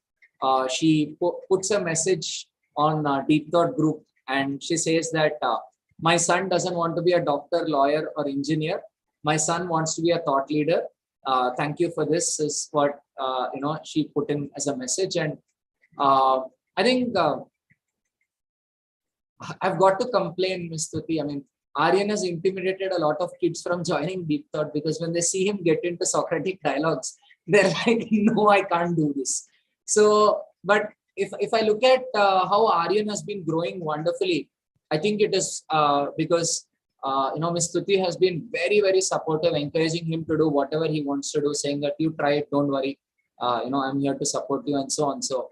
she puts a message on Deep Thought group, and she says that my son doesn't want to be a doctor, lawyer, or engineer. My son wants to be a thought leader. Thank you for this, is what she put in as a message. And I think I've got to complain, Ms. Stuti. I mean, Aryan has intimidated a lot of kids from joining Deep Thought, because when they see him get into Socratic dialogues, they're like, no, I can't do this. So, but if I look at how Aryan has been growing wonderfully, I think it is because Ms. Stuti has been very, very supportive, encouraging him to do whatever he wants to do, saying that you try it, don't worry. I'm here to support you, and so on. So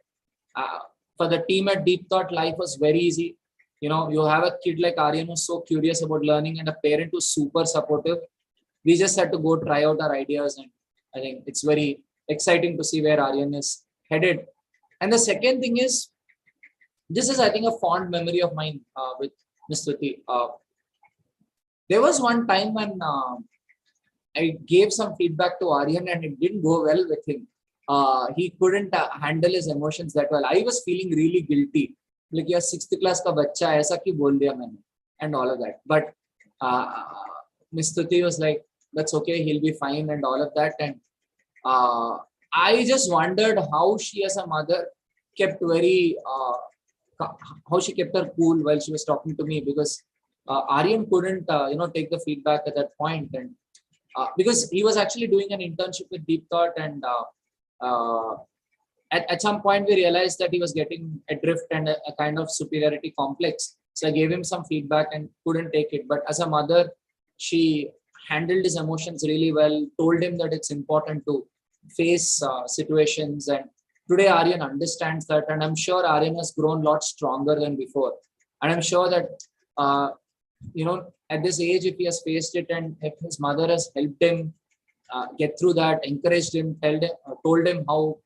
for the team at Deep Thought, life was very easy. You have a kid like Aryan who's so curious about learning, and a parent who's super supportive. We just had to go try out our ideas, and I think it's very exciting to see where Aryan is headed. And the second thing is, this is, I think, a fond memory of mine with Ms. Stuti. There was one time when I gave some feedback to Aryan and it didn't go well with him. He couldn't handle his emotions that well. I was feeling really guilty. Like, you're 6th class ka bacha, aisa kyun bol diya maine, and all of that. But Ms. Stuti was like, that's okay, he'll be fine, and all of that. And I just wondered how she, as a mother, kept how she kept her cool while she was talking to me, because Aryan couldn't, take the feedback at that point. And because he was actually doing an internship with Deep Thought, and at some point we realized that he was getting adrift and a kind of superiority complex. So I gave him some feedback and couldn't take it. But as a mother, she handled his emotions really well, told him that it's important to face situations. And today Aryan understands that. And I'm sure Aryan has grown a lot stronger than before. And I'm sure that, at this age, if he has faced it and if his mother has helped him get through that, encouraged him, told him how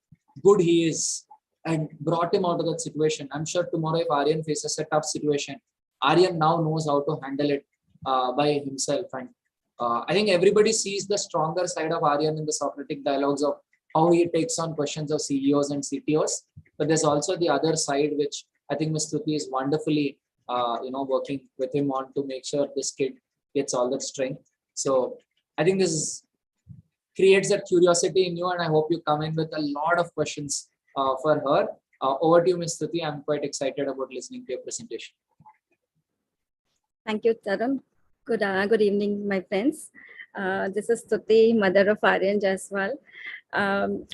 good he is, and brought him out of that situation, I'm sure tomorrow if Aryan faces a tough situation, Aryan now knows how to handle it by himself. And I think everybody sees the stronger side of Aryan in the Socratic dialogues of how he takes on questions of CEOs and CTOs. But there's also the other side, which I think Ms. Stuti is wonderfully, working with him on to make sure this kid gets all that strength. So I think this creates that curiosity in you, and I hope you come in with a lot of questions for her. Over to you, Ms. Stuti. I'm quite excited about listening to your presentation. Thank you, Tarun. Good evening, my friends. This is Stuti, mother of Aryan Jaiswal.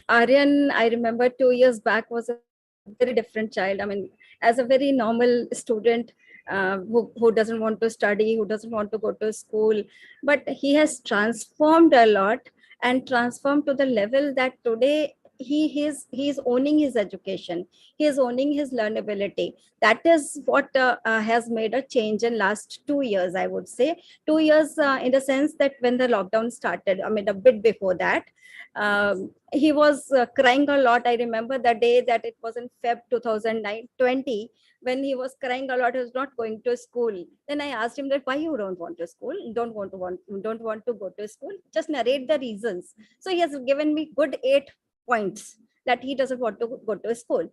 Aryan, I remember 2 years back, was a very different child. I mean, as a very normal student who doesn't want to study, who doesn't want to go to school, but he has transformed a lot and transformed to the level that today he is owning his education. He is owning his learnability. That is what has made a change in last 2 years, I would say. 2 years in the sense that when the lockdown started, I mean, a bit before that, he was crying a lot. I remember the day that it was in Feb 2020, when he was crying a lot, he was not going to school. Then I asked him that why you don't want to school, don't want to go to school, just narrate the reasons. So he has given me good 8 points that he doesn't want to go to school.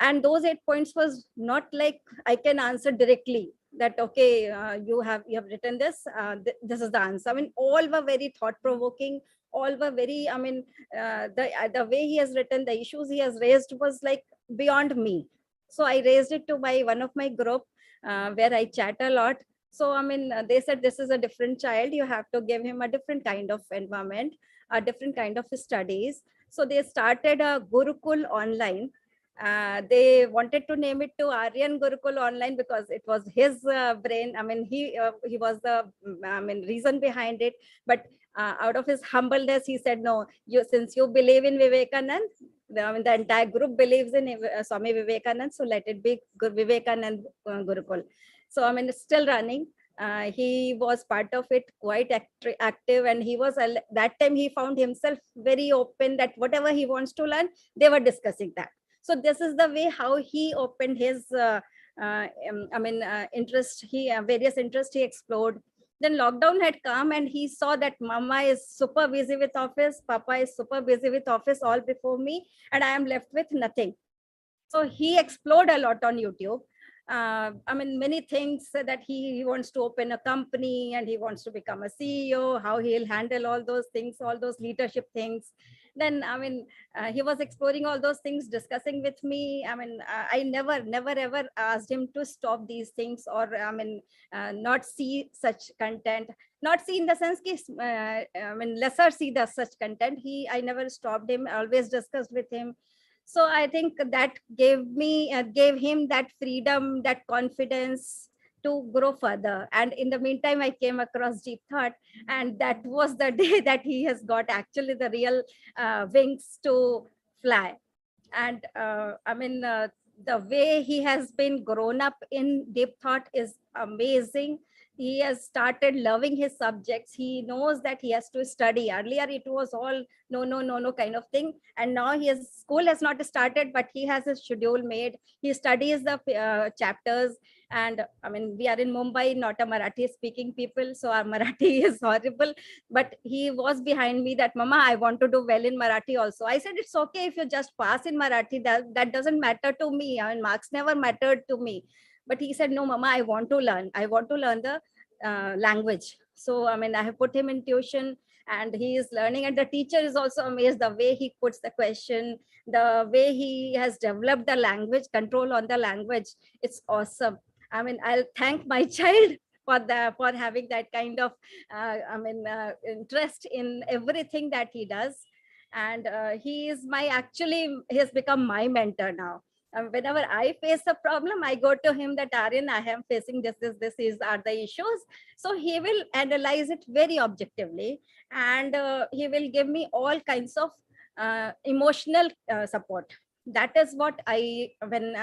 And those 8 points was not like I can answer directly that, okay, you have written this, this is the answer. I mean, all were very thought-provoking, all were very, I mean, the way he has written, the issues he has raised was like beyond me. So I raised it to one of my group where I chat a lot. So, I mean, they said, this is a different child. You have to give him a different kind of environment, a different kind of studies. So they started a Gurukul online. They wanted to name it to Aryan Gurukul Online because it was his brain. I mean, he was the reason behind it. But out of his humbleness, he said, no, since you believe in Vivekanand, the entire group believes in Swami Vivekanand, so let it be Vivekanand Gurukul. So, I mean, it's still running. He was part of it, quite active, and he was, that time he found himself very open that whatever he wants to learn, they were discussing that. So this is the way how he opened his interest, various interests he explored. Then lockdown had come and he saw that mama is super busy with office, papa is super busy with office all before me, and I am left with nothing. So he explored a lot on YouTube. I mean, many things that he wants to open a company and he wants to become a CEO, how he'll handle all those things, all those leadership things. Then, I mean, he was exploring all those things, discussing with me. I mean, I never ever asked him to stop these things or, I mean, not see such content. Not see in the sense, lesser see the such content. I never stopped him, always discussed with him. So I think that gave him that freedom, that confidence to grow further. And in the meantime, I came across Deep Thought, and that was the day that he has got actually the real wings to fly. And the way he has been grown up in Deep Thought is amazing. He has started loving his subjects. He knows that he has to study. Earlier, it was all no kind of thing. And now his school has not started, but he has his schedule made. He studies the chapters. And I mean, we are in Mumbai, not a Marathi speaking people. So our Marathi is horrible. But he was behind me that, Mama, I want to do well in Marathi also. I said, it's okay if you just pass in Marathi. That doesn't matter to me. I mean, marks never mattered to me. But he said, no, Mama, I want to learn. I want to learn the language. So, I mean, I have put him in tuition and he is learning. And the teacher is also amazed the way he puts the question, the way he has developed the language, control on the language. It's awesome. I mean, I'll thank my child for having that kind of interest in everything that he does. And he has become my mentor now. Whenever I face a problem, I go to him that, Aryan, I am facing this are the issues. So he will analyze it very objectively, and he will give me all kinds of emotional support. That is what when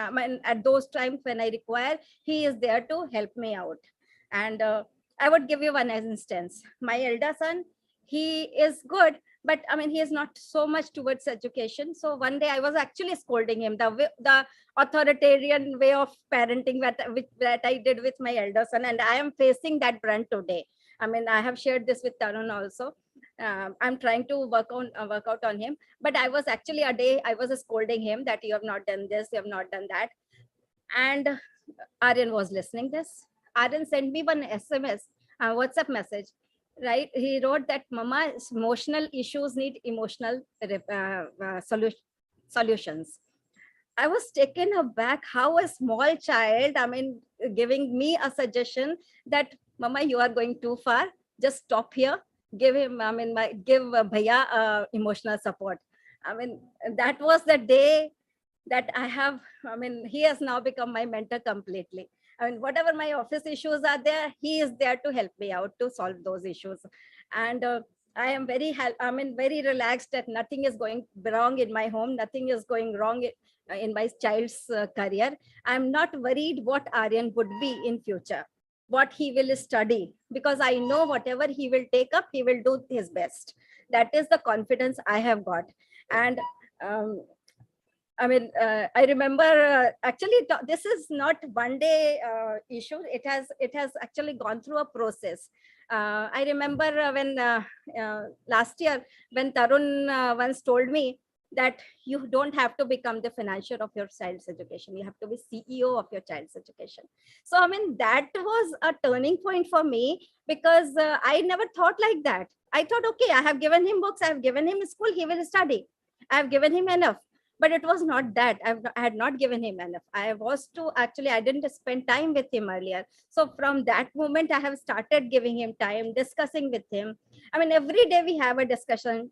at those times when I require, he is there to help me out. And I would give you one instance. My elder son, he is good, but I mean, he is not so much towards education. So one day I was actually scolding him, the authoritarian way of parenting that I did with my elder son, and I am facing that brunt today. I mean, I have shared this with Tarun also. I'm trying to work out on him, but I was actually a day I was scolding him that you have not done this, you have not done that, and Aryan was listening this. Aryan sent me one SMS, WhatsApp message, right? He wrote that Mama, emotional issues need emotional solutions. I was taken aback how a small child, I mean, giving me a suggestion that Mama, you are going too far. Just stop here. Give him, I mean, give Bhaiya emotional support. I mean, that was the day that I have, I mean, he has now become my mentor completely. I mean, whatever my office issues are there, he is there to help me out to solve those issues. And I am very relaxed that nothing is going wrong in my home. Nothing is going wrong in my child's career. I'm not worried what Aryan would be in future, what he will study, because I know whatever he will take up, he will do his best. That is the confidence I have got. And I mean, I remember actually this is not one day issue. It has actually gone through a process. I remember when last year when Tarun once told me that you don't have to become the financier of your child's education. You have to be CEO of your child's education. So, I mean, that was a turning point for me because I never thought like that. I thought, okay, I have given him books, I have given him school, he will study. I have given him enough. But it was not that. I had not given him enough. I didn't spend time with him earlier. So from that moment, I have started giving him time, discussing with him. I mean, every day we have a discussion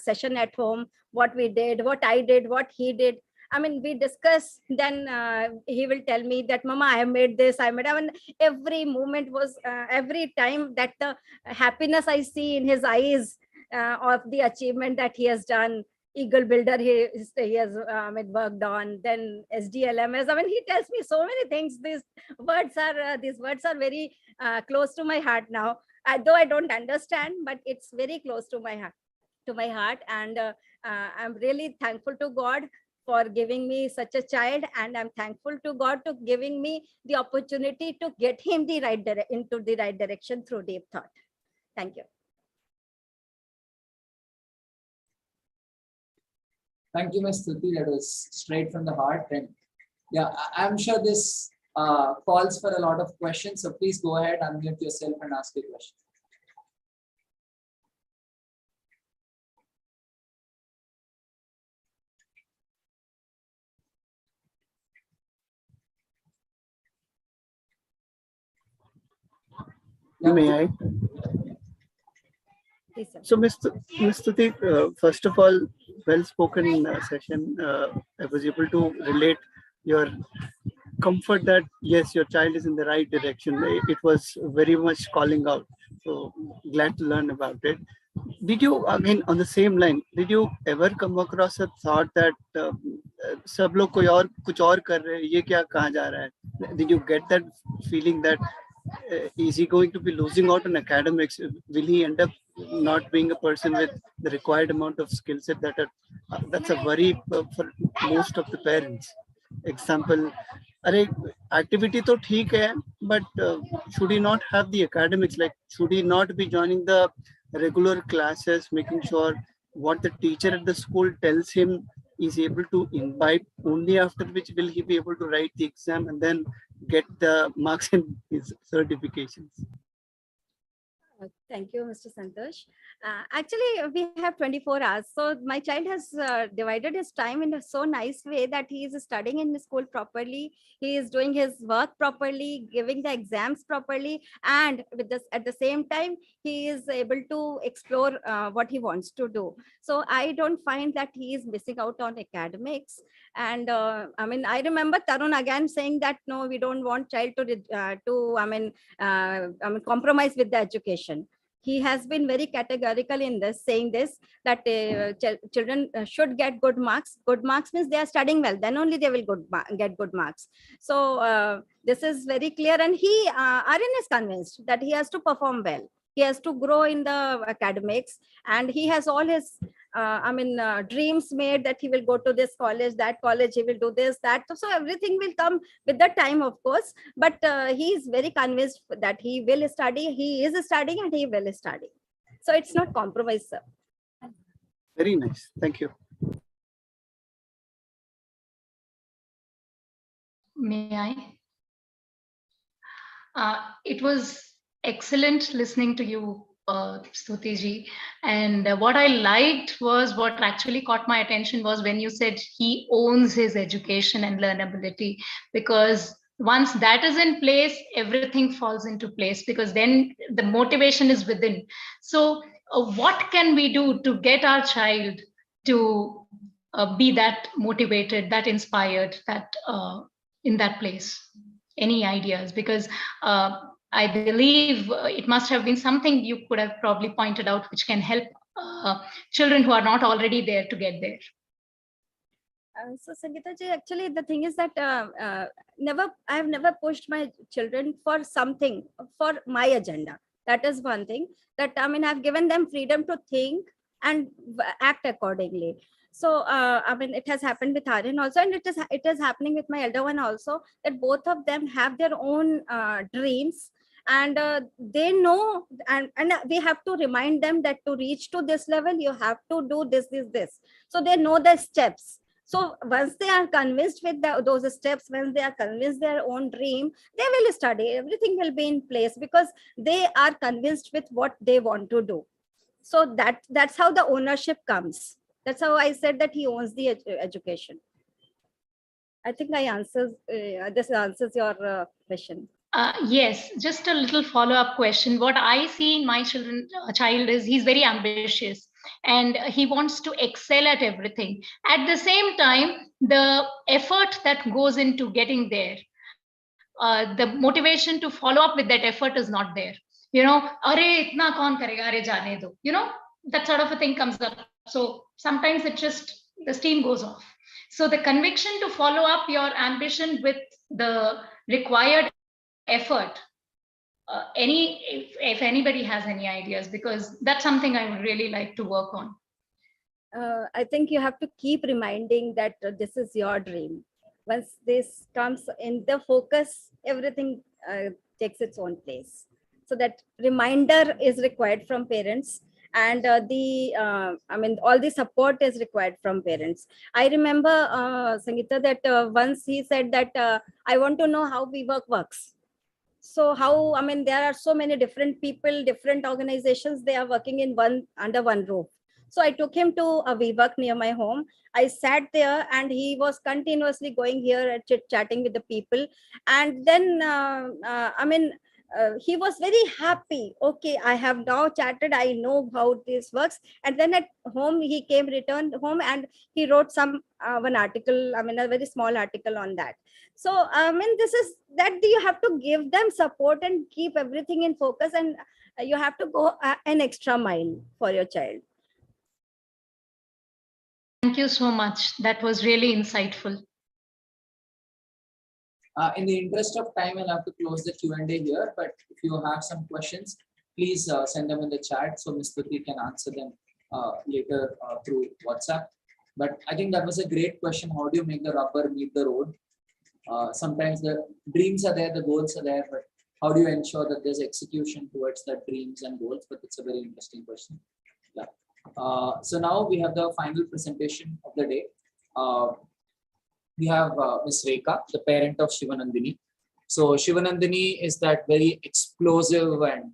session at home, what we did, what I did, what he did. I mean, we discuss, then he will tell me that, Mama, I have made this, I mean, every moment was, every time that the happiness I see in his eyes of the achievement that he has done, Eagle Builder he has worked on, then SDLMS. I mean, he tells me so many things. These words are very close to my heart now. Though I don't understand, but it's very close to my heart. And I'm really thankful to God for giving me such a child, and I'm thankful to God to giving me the opportunity to get him into the right direction through deep thought. Thank you. Thank you, Ms. Stuti. That was straight from the heart. And yeah, I'm sure this calls for a lot of questions. So please go ahead, unmute yourself and ask your question. Yeah, May I? So, Ms. Stuti, first of all, well-spoken session. I was able to relate your comfort that, yes, your child is in the right direction. It was very much calling out. So, glad to learn about it. Did you, again, on the same line, did you ever come across a thought that सब लोग कोई और कुछ और कर रहे हैं, ये क्या कहाँ जा रहा है? Did you get that feeling that is he going to be losing out on academics? Will he end up not being a person with the required amount of skill set that's a worry for most of the parents? Example, अरे activity तो ठीक है, but should he not have the academics? Like, should he not be joining the regular classes, making sure what the teacher at the school tells him is able to imbibe, only after which will he be able to write the exam and then get the marks in his certifications? Thank you, Mr. Santosh. Actually, we have 24 hours. So my child has divided his time in a so nice way that he is studying in the school properly. He is doing his work properly, giving the exams properly. And with this, at the same time, he is able to explore what he wants to do. So I don't find that he is missing out on academics. And I mean, I remember Tarun again saying that, no, we don't want child to compromise with the education. He has been very categorical in this, saying this, that children should get good marks. Good marks means they are studying well, then only they will get good marks. So this is very clear, and Aryan is convinced that he has to perform well. He has to grow in the academics, and he has all his dreams made that he will go to this college, that college, he will do this, that. So everything will come with the time, of course. But he is very convinced that he will study. He is studying and he will study. So it's not compromise, sir. Very nice. Thank you. May I? It was excellent listening to you, Stuti ji. And what I liked was, what actually caught my attention was when you said he owns his education and learnability, because once that is in place, everything falls into place, because then the motivation is within. So what can we do to get our child to be that motivated, that inspired, that in that place? Any ideas? Because I believe it must have been something you could have probably pointed out, which can help children who are not already there to get there. So Sangeeta ji, actually the thing is that I have never pushed my children for something for my agenda. That is one thing. That I've given them freedom to think and act accordingly. So it has happened with Aryan also, and it is happening with my elder one also, that both of them have their own dreams, and they know, and we have to remind them that to reach to this level you have to do this. So they know the steps. So once they are convinced with those steps, when they are convinced their own dream, they will study. Everything will be in place because they are convinced with what they want to do. So that's how the ownership comes. That's how I said that he owns the education. I think this answers your question. Yes, just a little follow-up question. What I see in my child is he's very ambitious and he wants to excel at everything. At the same time, the effort that goes into getting there, the motivation to follow up with that effort is not there. Are itna kaun karega, are jaane do. That sort of a thing comes up. So sometimes the steam goes off. So the conviction to follow up your ambition with the required effort, if anybody has any ideas, because that's something I would really like to work on. I think you have to keep reminding that this is your dream. Once this comes in the focus, everything takes its own place. So that reminder is required from parents, and all the support is required from parents. I remember, Sangeeta, that once he said that I want to know how WeWork works. So how, there are so many different people, different organizations, they are working under one roof. So I took him to a WeWork near my home. I sat there and he was continuously going here and chit-chatting with the people. And then, he was very happy. Okay, I have now chatted. I know how this works. And then at home, he returned home and he wrote one article, a very small article on that. So, this is that you have to give them support and keep everything in focus, and you have to go an extra mile for your child. Thank you so much. That was really insightful. In the interest of time, I'll have to close the Q&A here, but if you have some questions, please send them in the chat so Ms. Tuti can answer them later through WhatsApp. But I think that was a great question. How do you make the rubber meet the road? Sometimes the dreams are there, the goals are there, but how do you ensure that there's execution towards the dreams and goals? But it's a very interesting question. Yeah. So now we have the final presentation of the day. We have Ms. Reika, the parent of Shivanandini. So Shivanandini is that very explosive and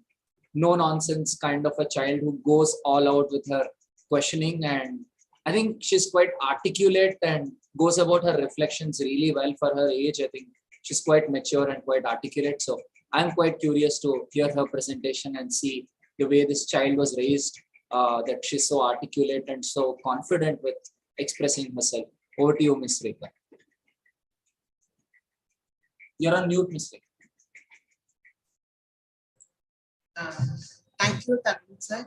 no-nonsense kind of a child who goes all out with her questioning, and I think she's quite articulate and goes about her reflections really well for her age. I think she's quite mature and quite articulate. So I'm quite curious to hear her presentation and see the way this child was raised, that she's so articulate and so confident with expressing herself. Over to you, Ms. Reika. You're on mute, Ms. Reika. Thank you, Tarun sir,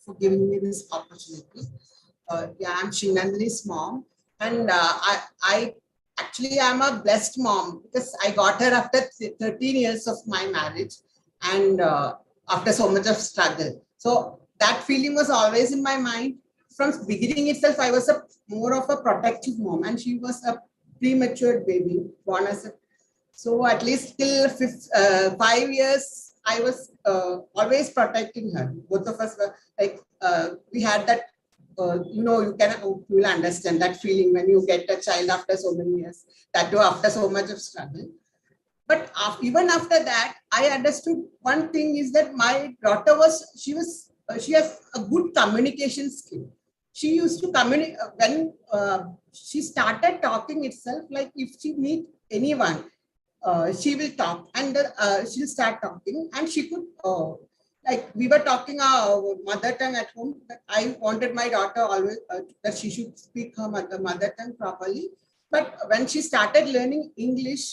for giving me this opportunity. Yeah, I'm Shivanandini's mom, and I actually am a blessed mom because I got her after 13 years of my marriage, and after so much of struggle. So that feeling was always in my mind. from beginning itself, I was more of a protective mom, and she was a premature baby born as a. So at least till 5 years, I was always protecting her. Both of us were like, we had that, you will understand that feeling when you get a child after so many years, that too after so much of struggle. But even after that, I understood one thing is that my daughter she has a good communication skill. She used to communicate when she started talking itself, like if she meet anyone, she will talk and she'll start talking, and she could like we were talking our mother tongue at home, that I wanted my daughter always that she should speak her mother tongue properly. But when she started learning English,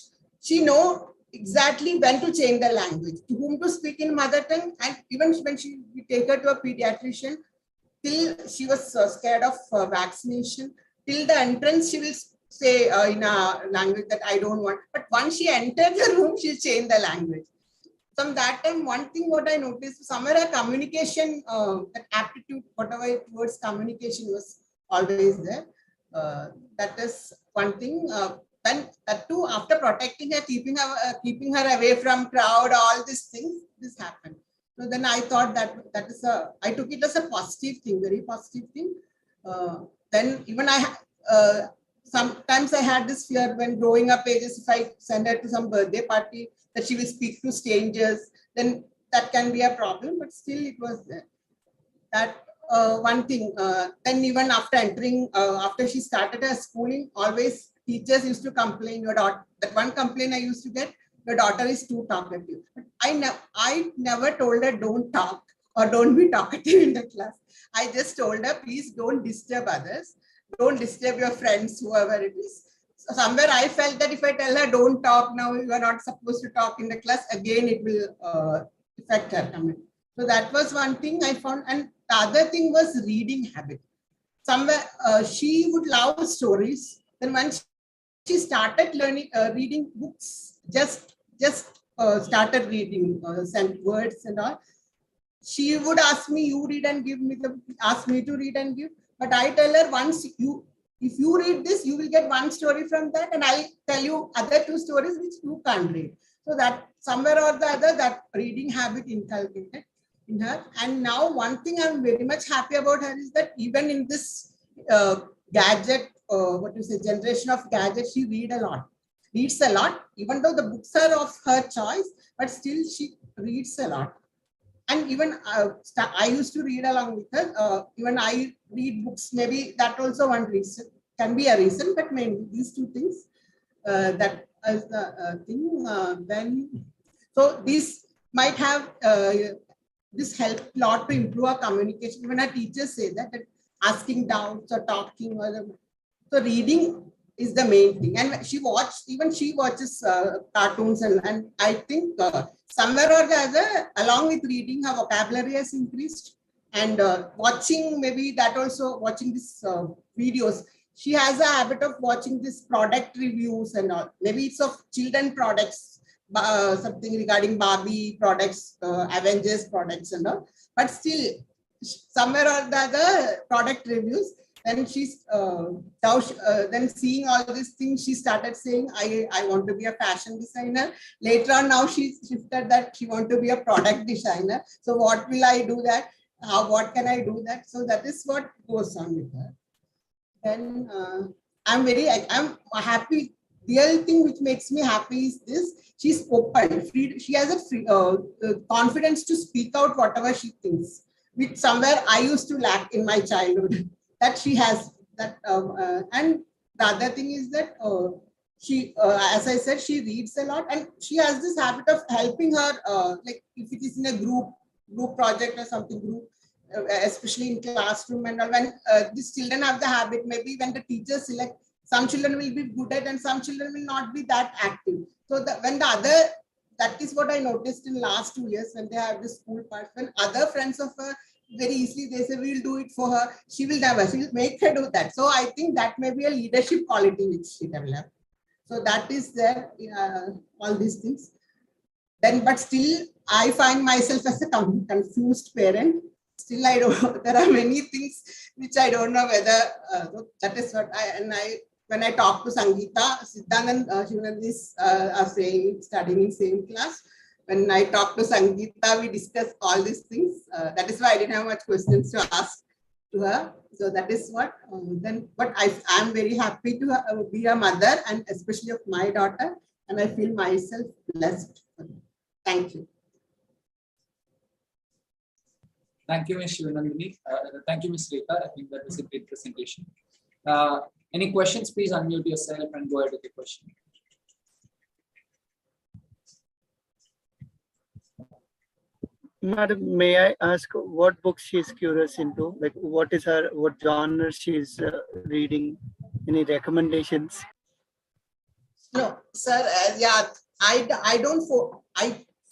she know exactly when to change the language, to whom to speak in mother tongue, and even when we take her to a pediatrician, till she was scared of vaccination, till the entrance she will say in a language that I don't want. But once she entered the room, she'll change the language. From that time, one thing what I noticed, somewhere a communication, that aptitude, whatever towards communication was always there. That is one thing. When that too, after protecting her, keeping her away from crowd, all these things, this happened. So then I thought that is I took it as a positive thing, very positive thing. Then even sometimes I had this fear when growing up ages, if I send her to some birthday party, that she will speak to strangers, then that can be a problem, but still it was there. That one thing. Then even after entering, after she started her schooling, always teachers used to complain, that one complaint I used to get, your daughter is too talkative. But I never told her don't talk or don't be talkative in the class. I just told her, please don't disturb others. Don't disturb your friends, whoever it is. So somewhere I felt that if I tell her don't talk now, you are not supposed to talk in the class, again it will affect her comment. So that was one thing I found. And the other thing was reading habit. Somewhere she would love stories. Then once she started learning, reading books, just started reading words and all, she would ask me, you read and give me ask me to read and give. But I tell her, if you read this, you will get one story from that, and I'll tell you other two stories which you can't read. So that somewhere or the other, that reading habit inculcated in her. And now one thing I'm very much happy about her is that even in this gadget, generation of gadgets, she reads a lot, even though the books are of her choice, but still she reads a lot. And even I used to read along with her. Even I read books, maybe that also one reason, can be a reason, but maybe these two things, that is the thing. Then, so this might have, this helped a lot to improve our communication. Even our teachers say that asking doubts or talking, so reading is the main thing. And she watches cartoons, and I think somewhere or the other, along with reading, her vocabulary has increased. And watching, maybe that also, watching these videos, she has a habit of watching this product reviews and all. Maybe it's of children products, something regarding Barbie products, Avengers products and all. But still, somewhere or the other, product reviews. Then she's then seeing all these things, she started saying, I want to be a fashion designer. Later on, now she's shifted that she wants to be a product designer. So what will I do that? What can I do that? So that is what goes on with her. Then I'm happy. The other thing which makes me happy is this: she's open, free. She has a confidence to speak out whatever she thinks, which somewhere I used to lack in my childhood. That she has that, and the other thing is that she, as I said, she reads a lot, and she has this habit of helping her, like if it is in a group project or something, especially in classroom and all. When these children have the habit, maybe when the teachers select, some children will be good at and some children will not be that active. So that is what I noticed in last 2 years when they have the school part. When other friends of her, very easily they say, we'll do it for her. She will make her do that. So I think that may be a leadership quality which she developed. So that is there, all these things. Then, but still, I find myself as a confused parent. still I don't, there are many things which I don't know whether, that is what when I talk to Sangeeta, Siddhanand, Shivanandis are saying, studying in same class. When I talk to Sangeeta, we discuss all these things. That is why I didn't have much questions to ask to her. So that is what, but I am very happy to be a mother, and especially of my daughter, and I feel myself blessed. Thank you. Thank you, Ms. Shivanandini. Thank you, Ms. Reika. I think that was a great presentation. Any questions, please unmute yourself and go ahead with the question. Madam, may I ask what books she is curious into? Like, what genre she is reading? Any recommendations? No, sir. Yeah, I don't.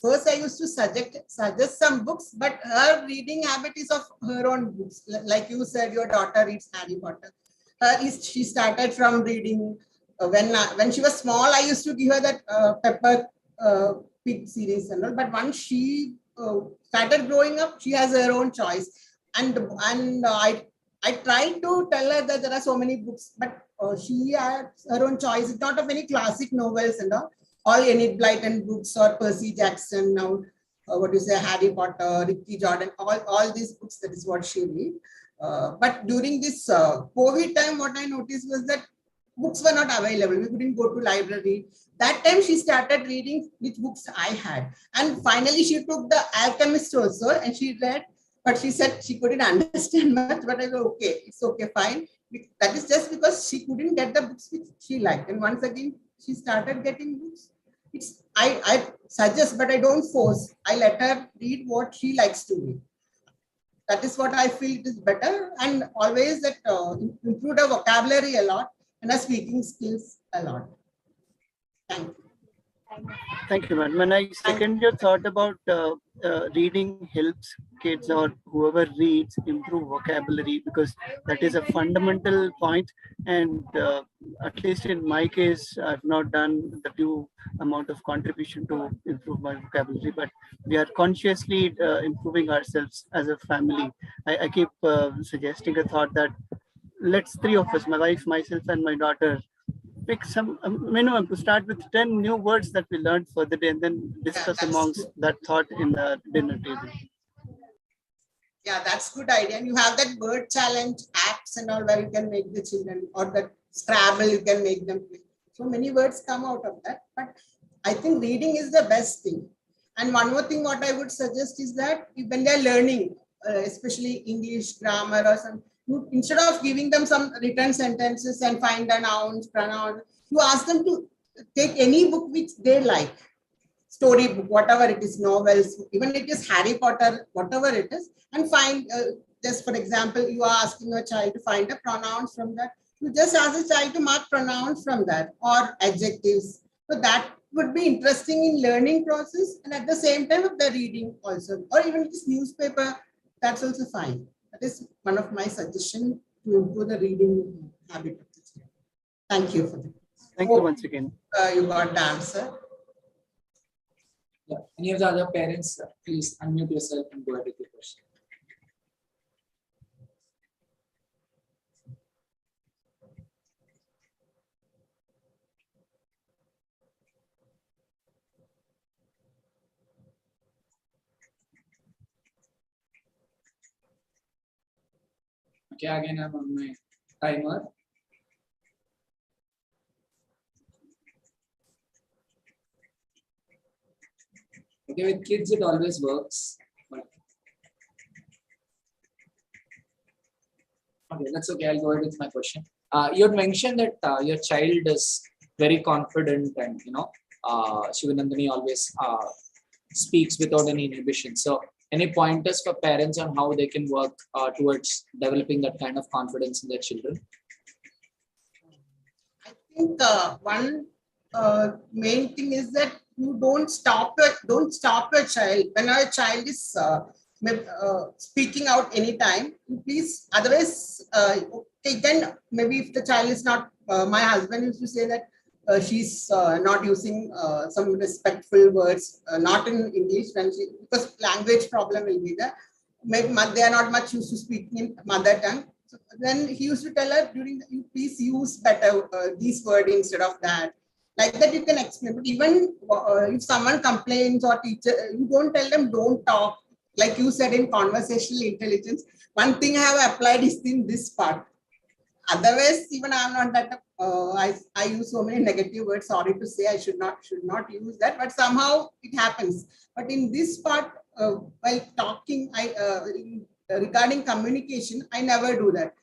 First I used to suggest some books, but her reading habit is of her own books. Like you said, your daughter reads Harry Potter. She started from reading when she was small. I used to give her that Pepper Pig series and all. But once she started growing up, she has her own choice. And I tried to tell her that there are so many books, but she has her own choice. It's not of any classic novels and all Enid Blyton books or Percy Jackson. Now, what do you say, Harry Potter, Ricky Jordan, all these books. That is what she reads. But during this COVID time, what I noticed was that books were not available. We couldn't go to library. That time she started reading which books I had. And finally she took The Alchemist also and she read, but she said she couldn't understand much, but I go, okay, it's okay, fine. That is just because she couldn't get the books which she liked. And once again, she started getting books. I suggest, but I don't force. I let her read what she likes to read. That is what I feel it is better, and always that improve the vocabulary a lot and the speaking skills a lot. Thank you. Thank you, madam. And I second your thought about reading helps kids or whoever reads improve vocabulary, because that is a fundamental point. And at least in my case, I've not done the due amount of contribution to improve my vocabulary, but we are consciously improving ourselves as a family. I keep suggesting a thought that let's three of us, my wife, myself, and my daughter, pick some minimum to start with 10 new words that we learned for the day, and then discuss amongst that thought in the dinner table. Yeah, that's good idea. And you have that word challenge apps and all where you can make the children, or that Scrabble, you can make them play. So many words come out of that. But I think reading is the best thing. And one more thing, what I would suggest is that when they're learning, especially English, grammar or something, instead of giving them some written sentences and find the nouns, pronouns, you ask them to take any book which they like, storybook, whatever it is, novels, even it is Harry Potter, whatever it is, and find, just for example, you are asking a child to find the pronouns from that. You just ask the child to mark pronouns from that or adjectives. So that would be interesting in learning process, and at the same time of the reading also, or even this newspaper, that's also fine. That is one of my suggestions to improve the reading habit. Thank you for that. Thank you once again. You got the answer. Yeah. Any of the other parents, please unmute yourself and go ahead with your question. Okay, again, I'm on my timer. Okay, with kids, it always works. Okay, that's okay. I'll go ahead with my question. You had mentioned that your child is very confident, and Shivanandini always speaks without any inhibition. So, any pointers for parents on how they can work towards developing that kind of confidence in their children? I think one main thing is that you don't stop your child when a child is speaking out anytime. Please, otherwise, okay, then maybe if the child is not. My husband used to say that she's not using some respectful words, not in English, when because language problem will be there. maybe they are not much used to speaking in mother tongue. So then he used to tell her during the, please use better these words instead of that. Like that you can explain. But even if someone complains or teacher, you don't tell them don't talk. Like you said in conversational intelligence, one thing I have applied is in this part. Otherwise, even I'm not that. I use so many negative words. Sorry to say, I should not use that. But somehow it happens. But in this part, while talking, regarding communication, I never do that.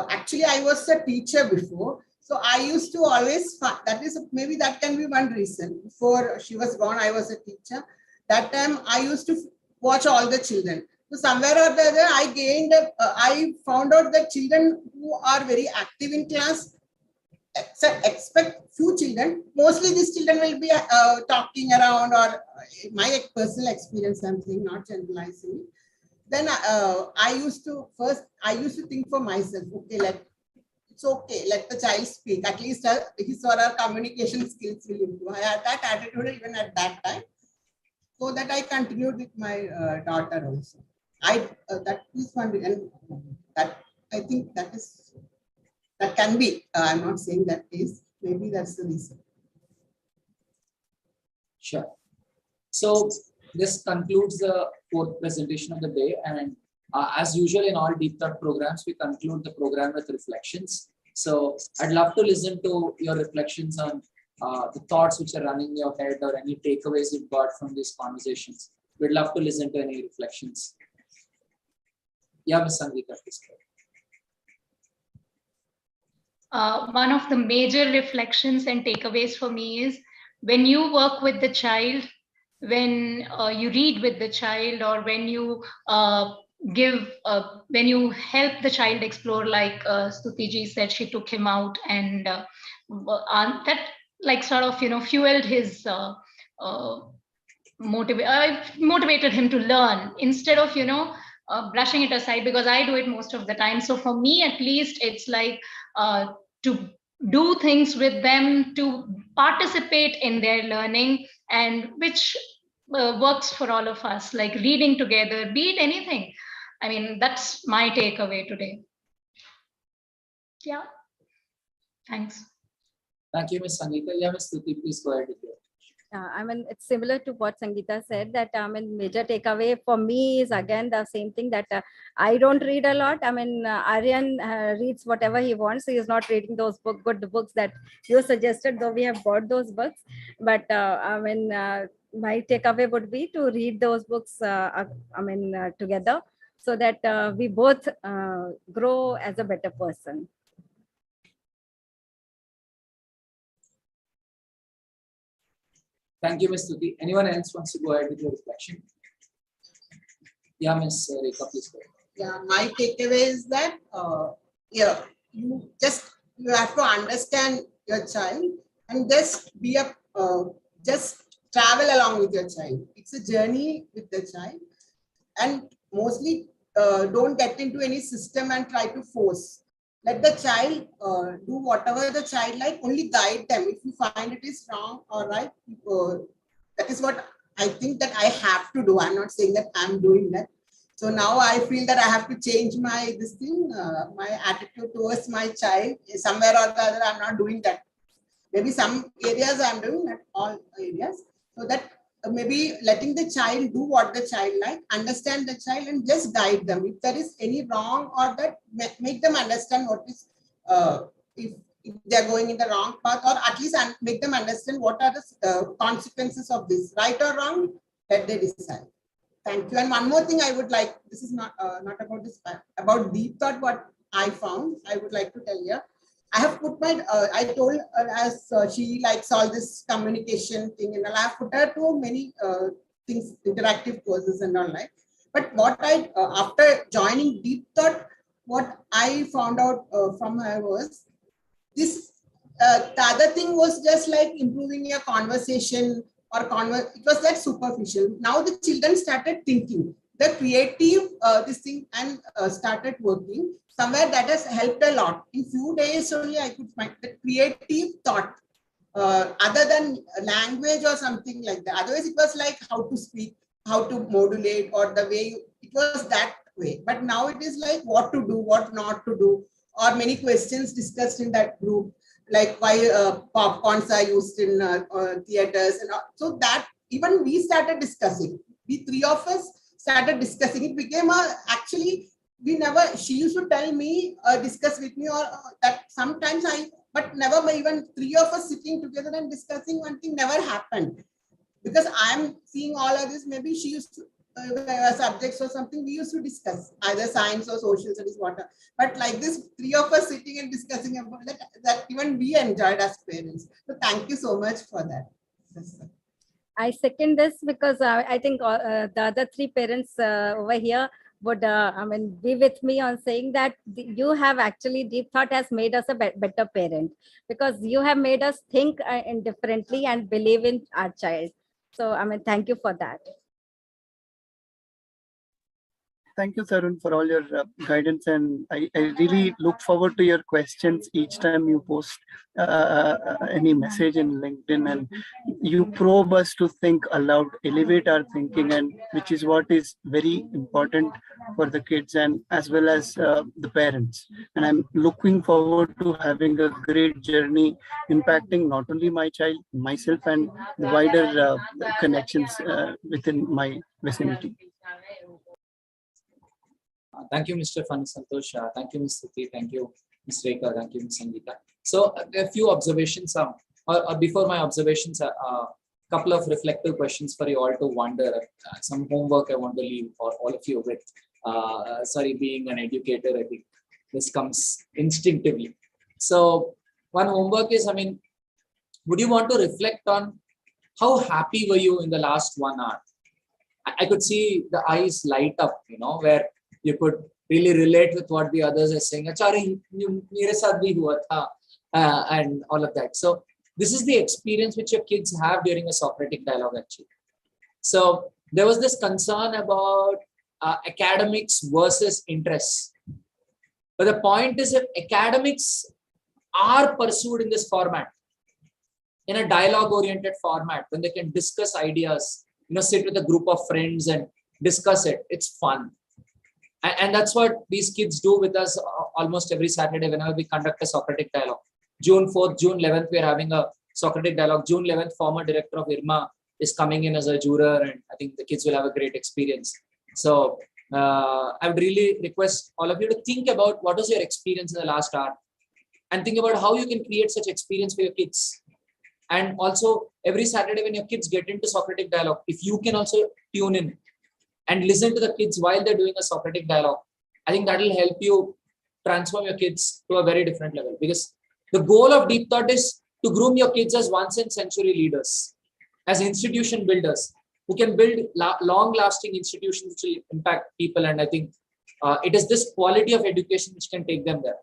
Actually, I was a teacher before, so I used to always. That is maybe that can be one reason. Before she was gone, I was a teacher. That time I used to watch all the children. So somewhere or the other, I found out that children who are very active in class, expect few children, mostly these children will be talking around, or my personal experience, I'm saying, not generalizing. Then I used to think for myself, okay, it's okay, let the child speak. At least his or her communication skills will improve. I had that attitude even at that time. So that I continued with my daughter also. That is one, and that I think that can be. I'm not saying that is. Maybe that's the reason. Sure. So this concludes the fourth presentation of the day, and as usual in all deep thought programs, we conclude the program with reflections. So I'd love to listen to your reflections on the thoughts which are running in your head, or any takeaways you've got from these conversations. We'd love to listen to any reflections. Yeah, Ms. Sangeeta, please. One of the major reflections and takeaways for me is when you work with the child, when you read with the child, or when you when you help the child explore, like Stuti ji said, she took him out, and that like sort of fueled his motivated him to learn, instead of brushing it aside, because I do it most of the time. So for me at least, it's like to do things with them, to participate in their learning, and which works for all of us, like reading together, be it anything. I mean, that's my takeaway today. Yeah, thanks. Thank you, Ms. Sangeeta. Yeah, Ms. Stuti, please go ahead with your. I mean, it's similar to what Sangeeta said, that major takeaway for me is again the same thing, that I don't read a lot. I mean, Aryan reads whatever he wants. He is not reading those good books that you suggested, though we have bought those books. But my takeaway would be to read those books, together, so that we both grow as a better person. Thank you, Ms. Stuti. Anyone else wants to go ahead with your reflection? Yeah, Ms. Reika, please go ahead. Yeah, my takeaway is that you have to understand your child, and just just travel along with your child. It's a journey with the child, and mostly don't get into any system and try to force. Let the child do whatever the child like, only guide them. If you find it is wrong or right, that is what I think that I have to do. I'm not saying that I'm doing that. So now I feel that I have to change my my attitude towards my child. Somewhere or the other, I'm not doing that. Maybe some areas I'm doing, not all areas. So that maybe letting the child do what the child like, understand the child, and just guide them. If there is any wrong or that, make them understand what is, if they're going in the wrong path, or at least make them understand what are the consequences of this, right or wrong, let they decide. Thank you. And one more thing I would like, this is not about this, about deep thought, what I found, I would like to tell you. I have put I told her, as she likes all this communication thing, and I have put her to many things, interactive courses and all that. But what after joining Deep Thought, what I found out from her was this, the other thing was just like improving your conversation, or it was that superficial. Now the children started thinking, the creative this thing, and started working. Somewhere that has helped a lot. In few days only I could find the creative thought, other than language or something like that. Otherwise it was like how to speak, how to modulate, or the way it was that way. But now it is like what to do, what not to do, or many questions discussed in that group, like why popcorns are used in theaters. And so that even we started discussing. We three of us started discussing. It became actually, she used to tell me, discuss with me, or that sometimes but never even three of us sitting together and discussing one thing never happened. Because I'm seeing all of this, maybe she used to, subjects or something, we used to discuss either science or social studies, whatever. But like this, three of us sitting and discussing about that even we enjoyed as parents. So thank you so much for that. I second this because I think the other three parents over here would be with me on saying that you have actually, Deep Thought has made us a better parent, because you have made us think differently and believe in our child. So thank you for that. Thank you, Tarun, for all your guidance, and I really look forward to your questions each time you post any message in LinkedIn, and you probe us to think aloud, elevate our thinking, and which is what is very important for the kids and as well as the parents. And I'm looking forward to having a great journey, impacting not only my child, myself, and the wider connections within my vicinity. Thank you, Mr. Fani Santosh. Thank you, Ms. Stuti. Thank you, Ms. Reika. Thank you, Ms. Sangeeta. So a few observations, or before my observations, a couple of reflective questions for you all to wonder. Some homework I want to leave for all of you with. Sorry, being an educator, I think this comes instinctively. So one homework is, would you want to reflect on how happy were you in the last 1 hour? I could see the eyes light up, where you could really relate with what the others are saying. And all of that. So this is the experience which your kids have during a Socratic dialogue, actually. So there was this concern about academics versus interests. But the point is, if academics are pursued in this format, in a dialogue-oriented format, when they can discuss ideas, sit with a group of friends and discuss it, it's fun. And that's what these kids do with us almost every Saturday whenever we conduct a Socratic dialogue. June 4th, June 11th, we are having a Socratic dialogue. June 11th, former director of IRMA is coming in as a juror, and I think the kids will have a great experience. So I would really request all of you to think about what was your experience in the last hour, and think about how you can create such experience for your kids. And also every Saturday when your kids get into Socratic dialogue, if you can also tune in and listen to the kids while they're doing a Socratic dialogue, I think that will help you transform your kids to a very different level. Because the goal of Deep Thought is to groom your kids as once-in-century leaders, as institution builders, who can build long-lasting institutions which will impact people. And I think it is this quality of education which can take them there.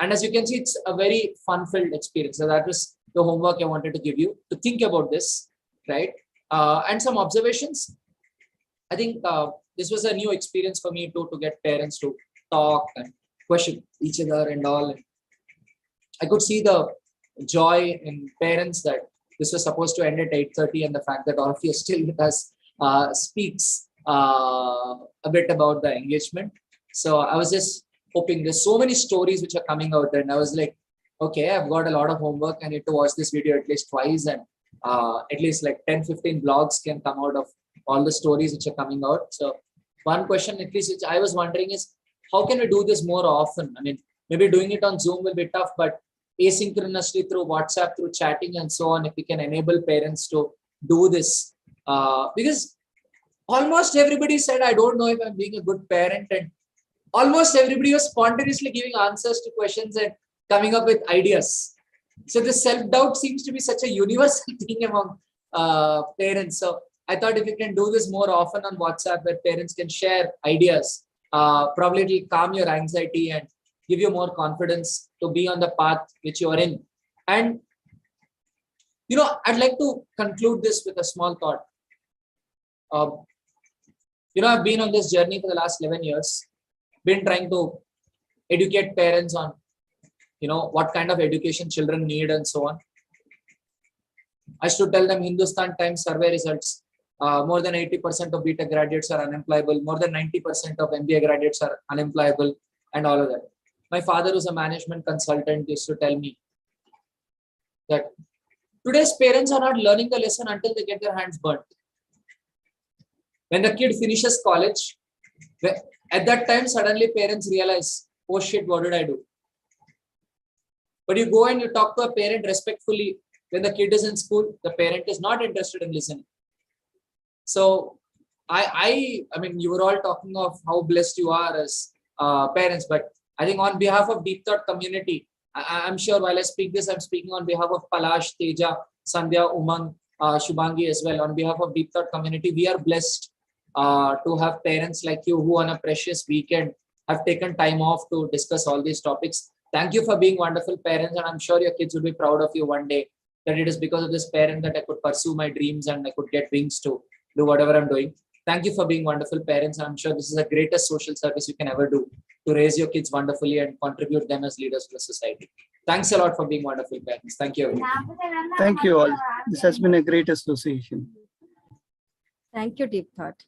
And as you can see, it's a very fun-filled experience. So that was the homework I wanted to give you, to think about this, right? And some observations. I think this was a new experience for me to get parents to talk and question each other and all. I could see the joy in parents that this was supposed to end at 8:30, and the fact that all of you are still with us speaks a bit about the engagement. So I was just hoping, there's so many stories which are coming out, and I was like, okay, I've got a lot of homework. I need to watch this video at least twice, and at least like 10-15 blogs can come out of all the stories which are coming out. So one question at least which I was wondering is, how can we do this more often? Maybe doing it on Zoom will be tough, but asynchronously through WhatsApp, through chatting and so on, if we can enable parents to do this. Because almost everybody said, I don't know if I'm being a good parent, and almost everybody was spontaneously giving answers to questions and coming up with ideas. So the self-doubt seems to be such a universal thing among parents. So I thought if you can do this more often on WhatsApp, where parents can share ideas, probably it will calm your anxiety and give you more confidence to be on the path which you are in. And, I'd like to conclude this with a small thought. I've been on this journey for the last 11 years, been trying to educate parents on, what kind of education children need and so on. I used to tell them Hindustan Times survey results. More than 80% of BTech graduates are unemployable. More than 90% of MBA graduates are unemployable, and all of that. My father, who's a management consultant, used to tell me that today's parents are not learning the lesson until they get their hands burnt. When the kid finishes college, at that time, suddenly parents realize, oh shit, what did I do? But you go and you talk to a parent respectfully. When the kid is in school, the parent is not interested in listening. So I mean, you were all talking of how blessed you are as parents, but I think on behalf of Deep Thought community, I'm sure while I speak this, I'm speaking on behalf of Palash, Teja, Sandhya, Umang, Shubhangi as well. On behalf of Deep Thought community, we are blessed to have parents like you who on a precious weekend have taken time off to discuss all these topics. Thank you for being wonderful parents, and I'm sure your kids will be proud of you one day, that it is because of this parent that I could pursue my dreams and I could get wings to do whatever I'm doing. Thank you for being wonderful parents. I'm sure this is the greatest social service you can ever do, to raise your kids wonderfully and contribute them as leaders to the society. Thanks a lot for being wonderful parents. Thank you, everyone. Thank you all. This has been a great association. Thank you, Deep Thought.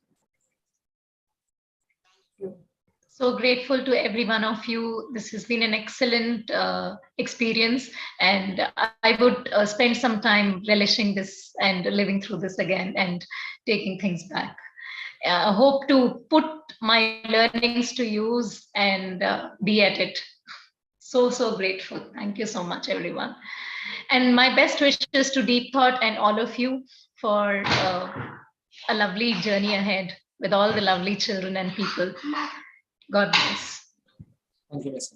So grateful to every one of you. This has been an excellent experience, and I would spend some time relishing this and living through this again and taking things back. I hope to put my learnings to use and be at it. So grateful. Thank you so much, everyone. And my best wishes to Deep Thought and all of you for a lovely journey ahead with all the lovely children and people. God bless. Thank you, Mr.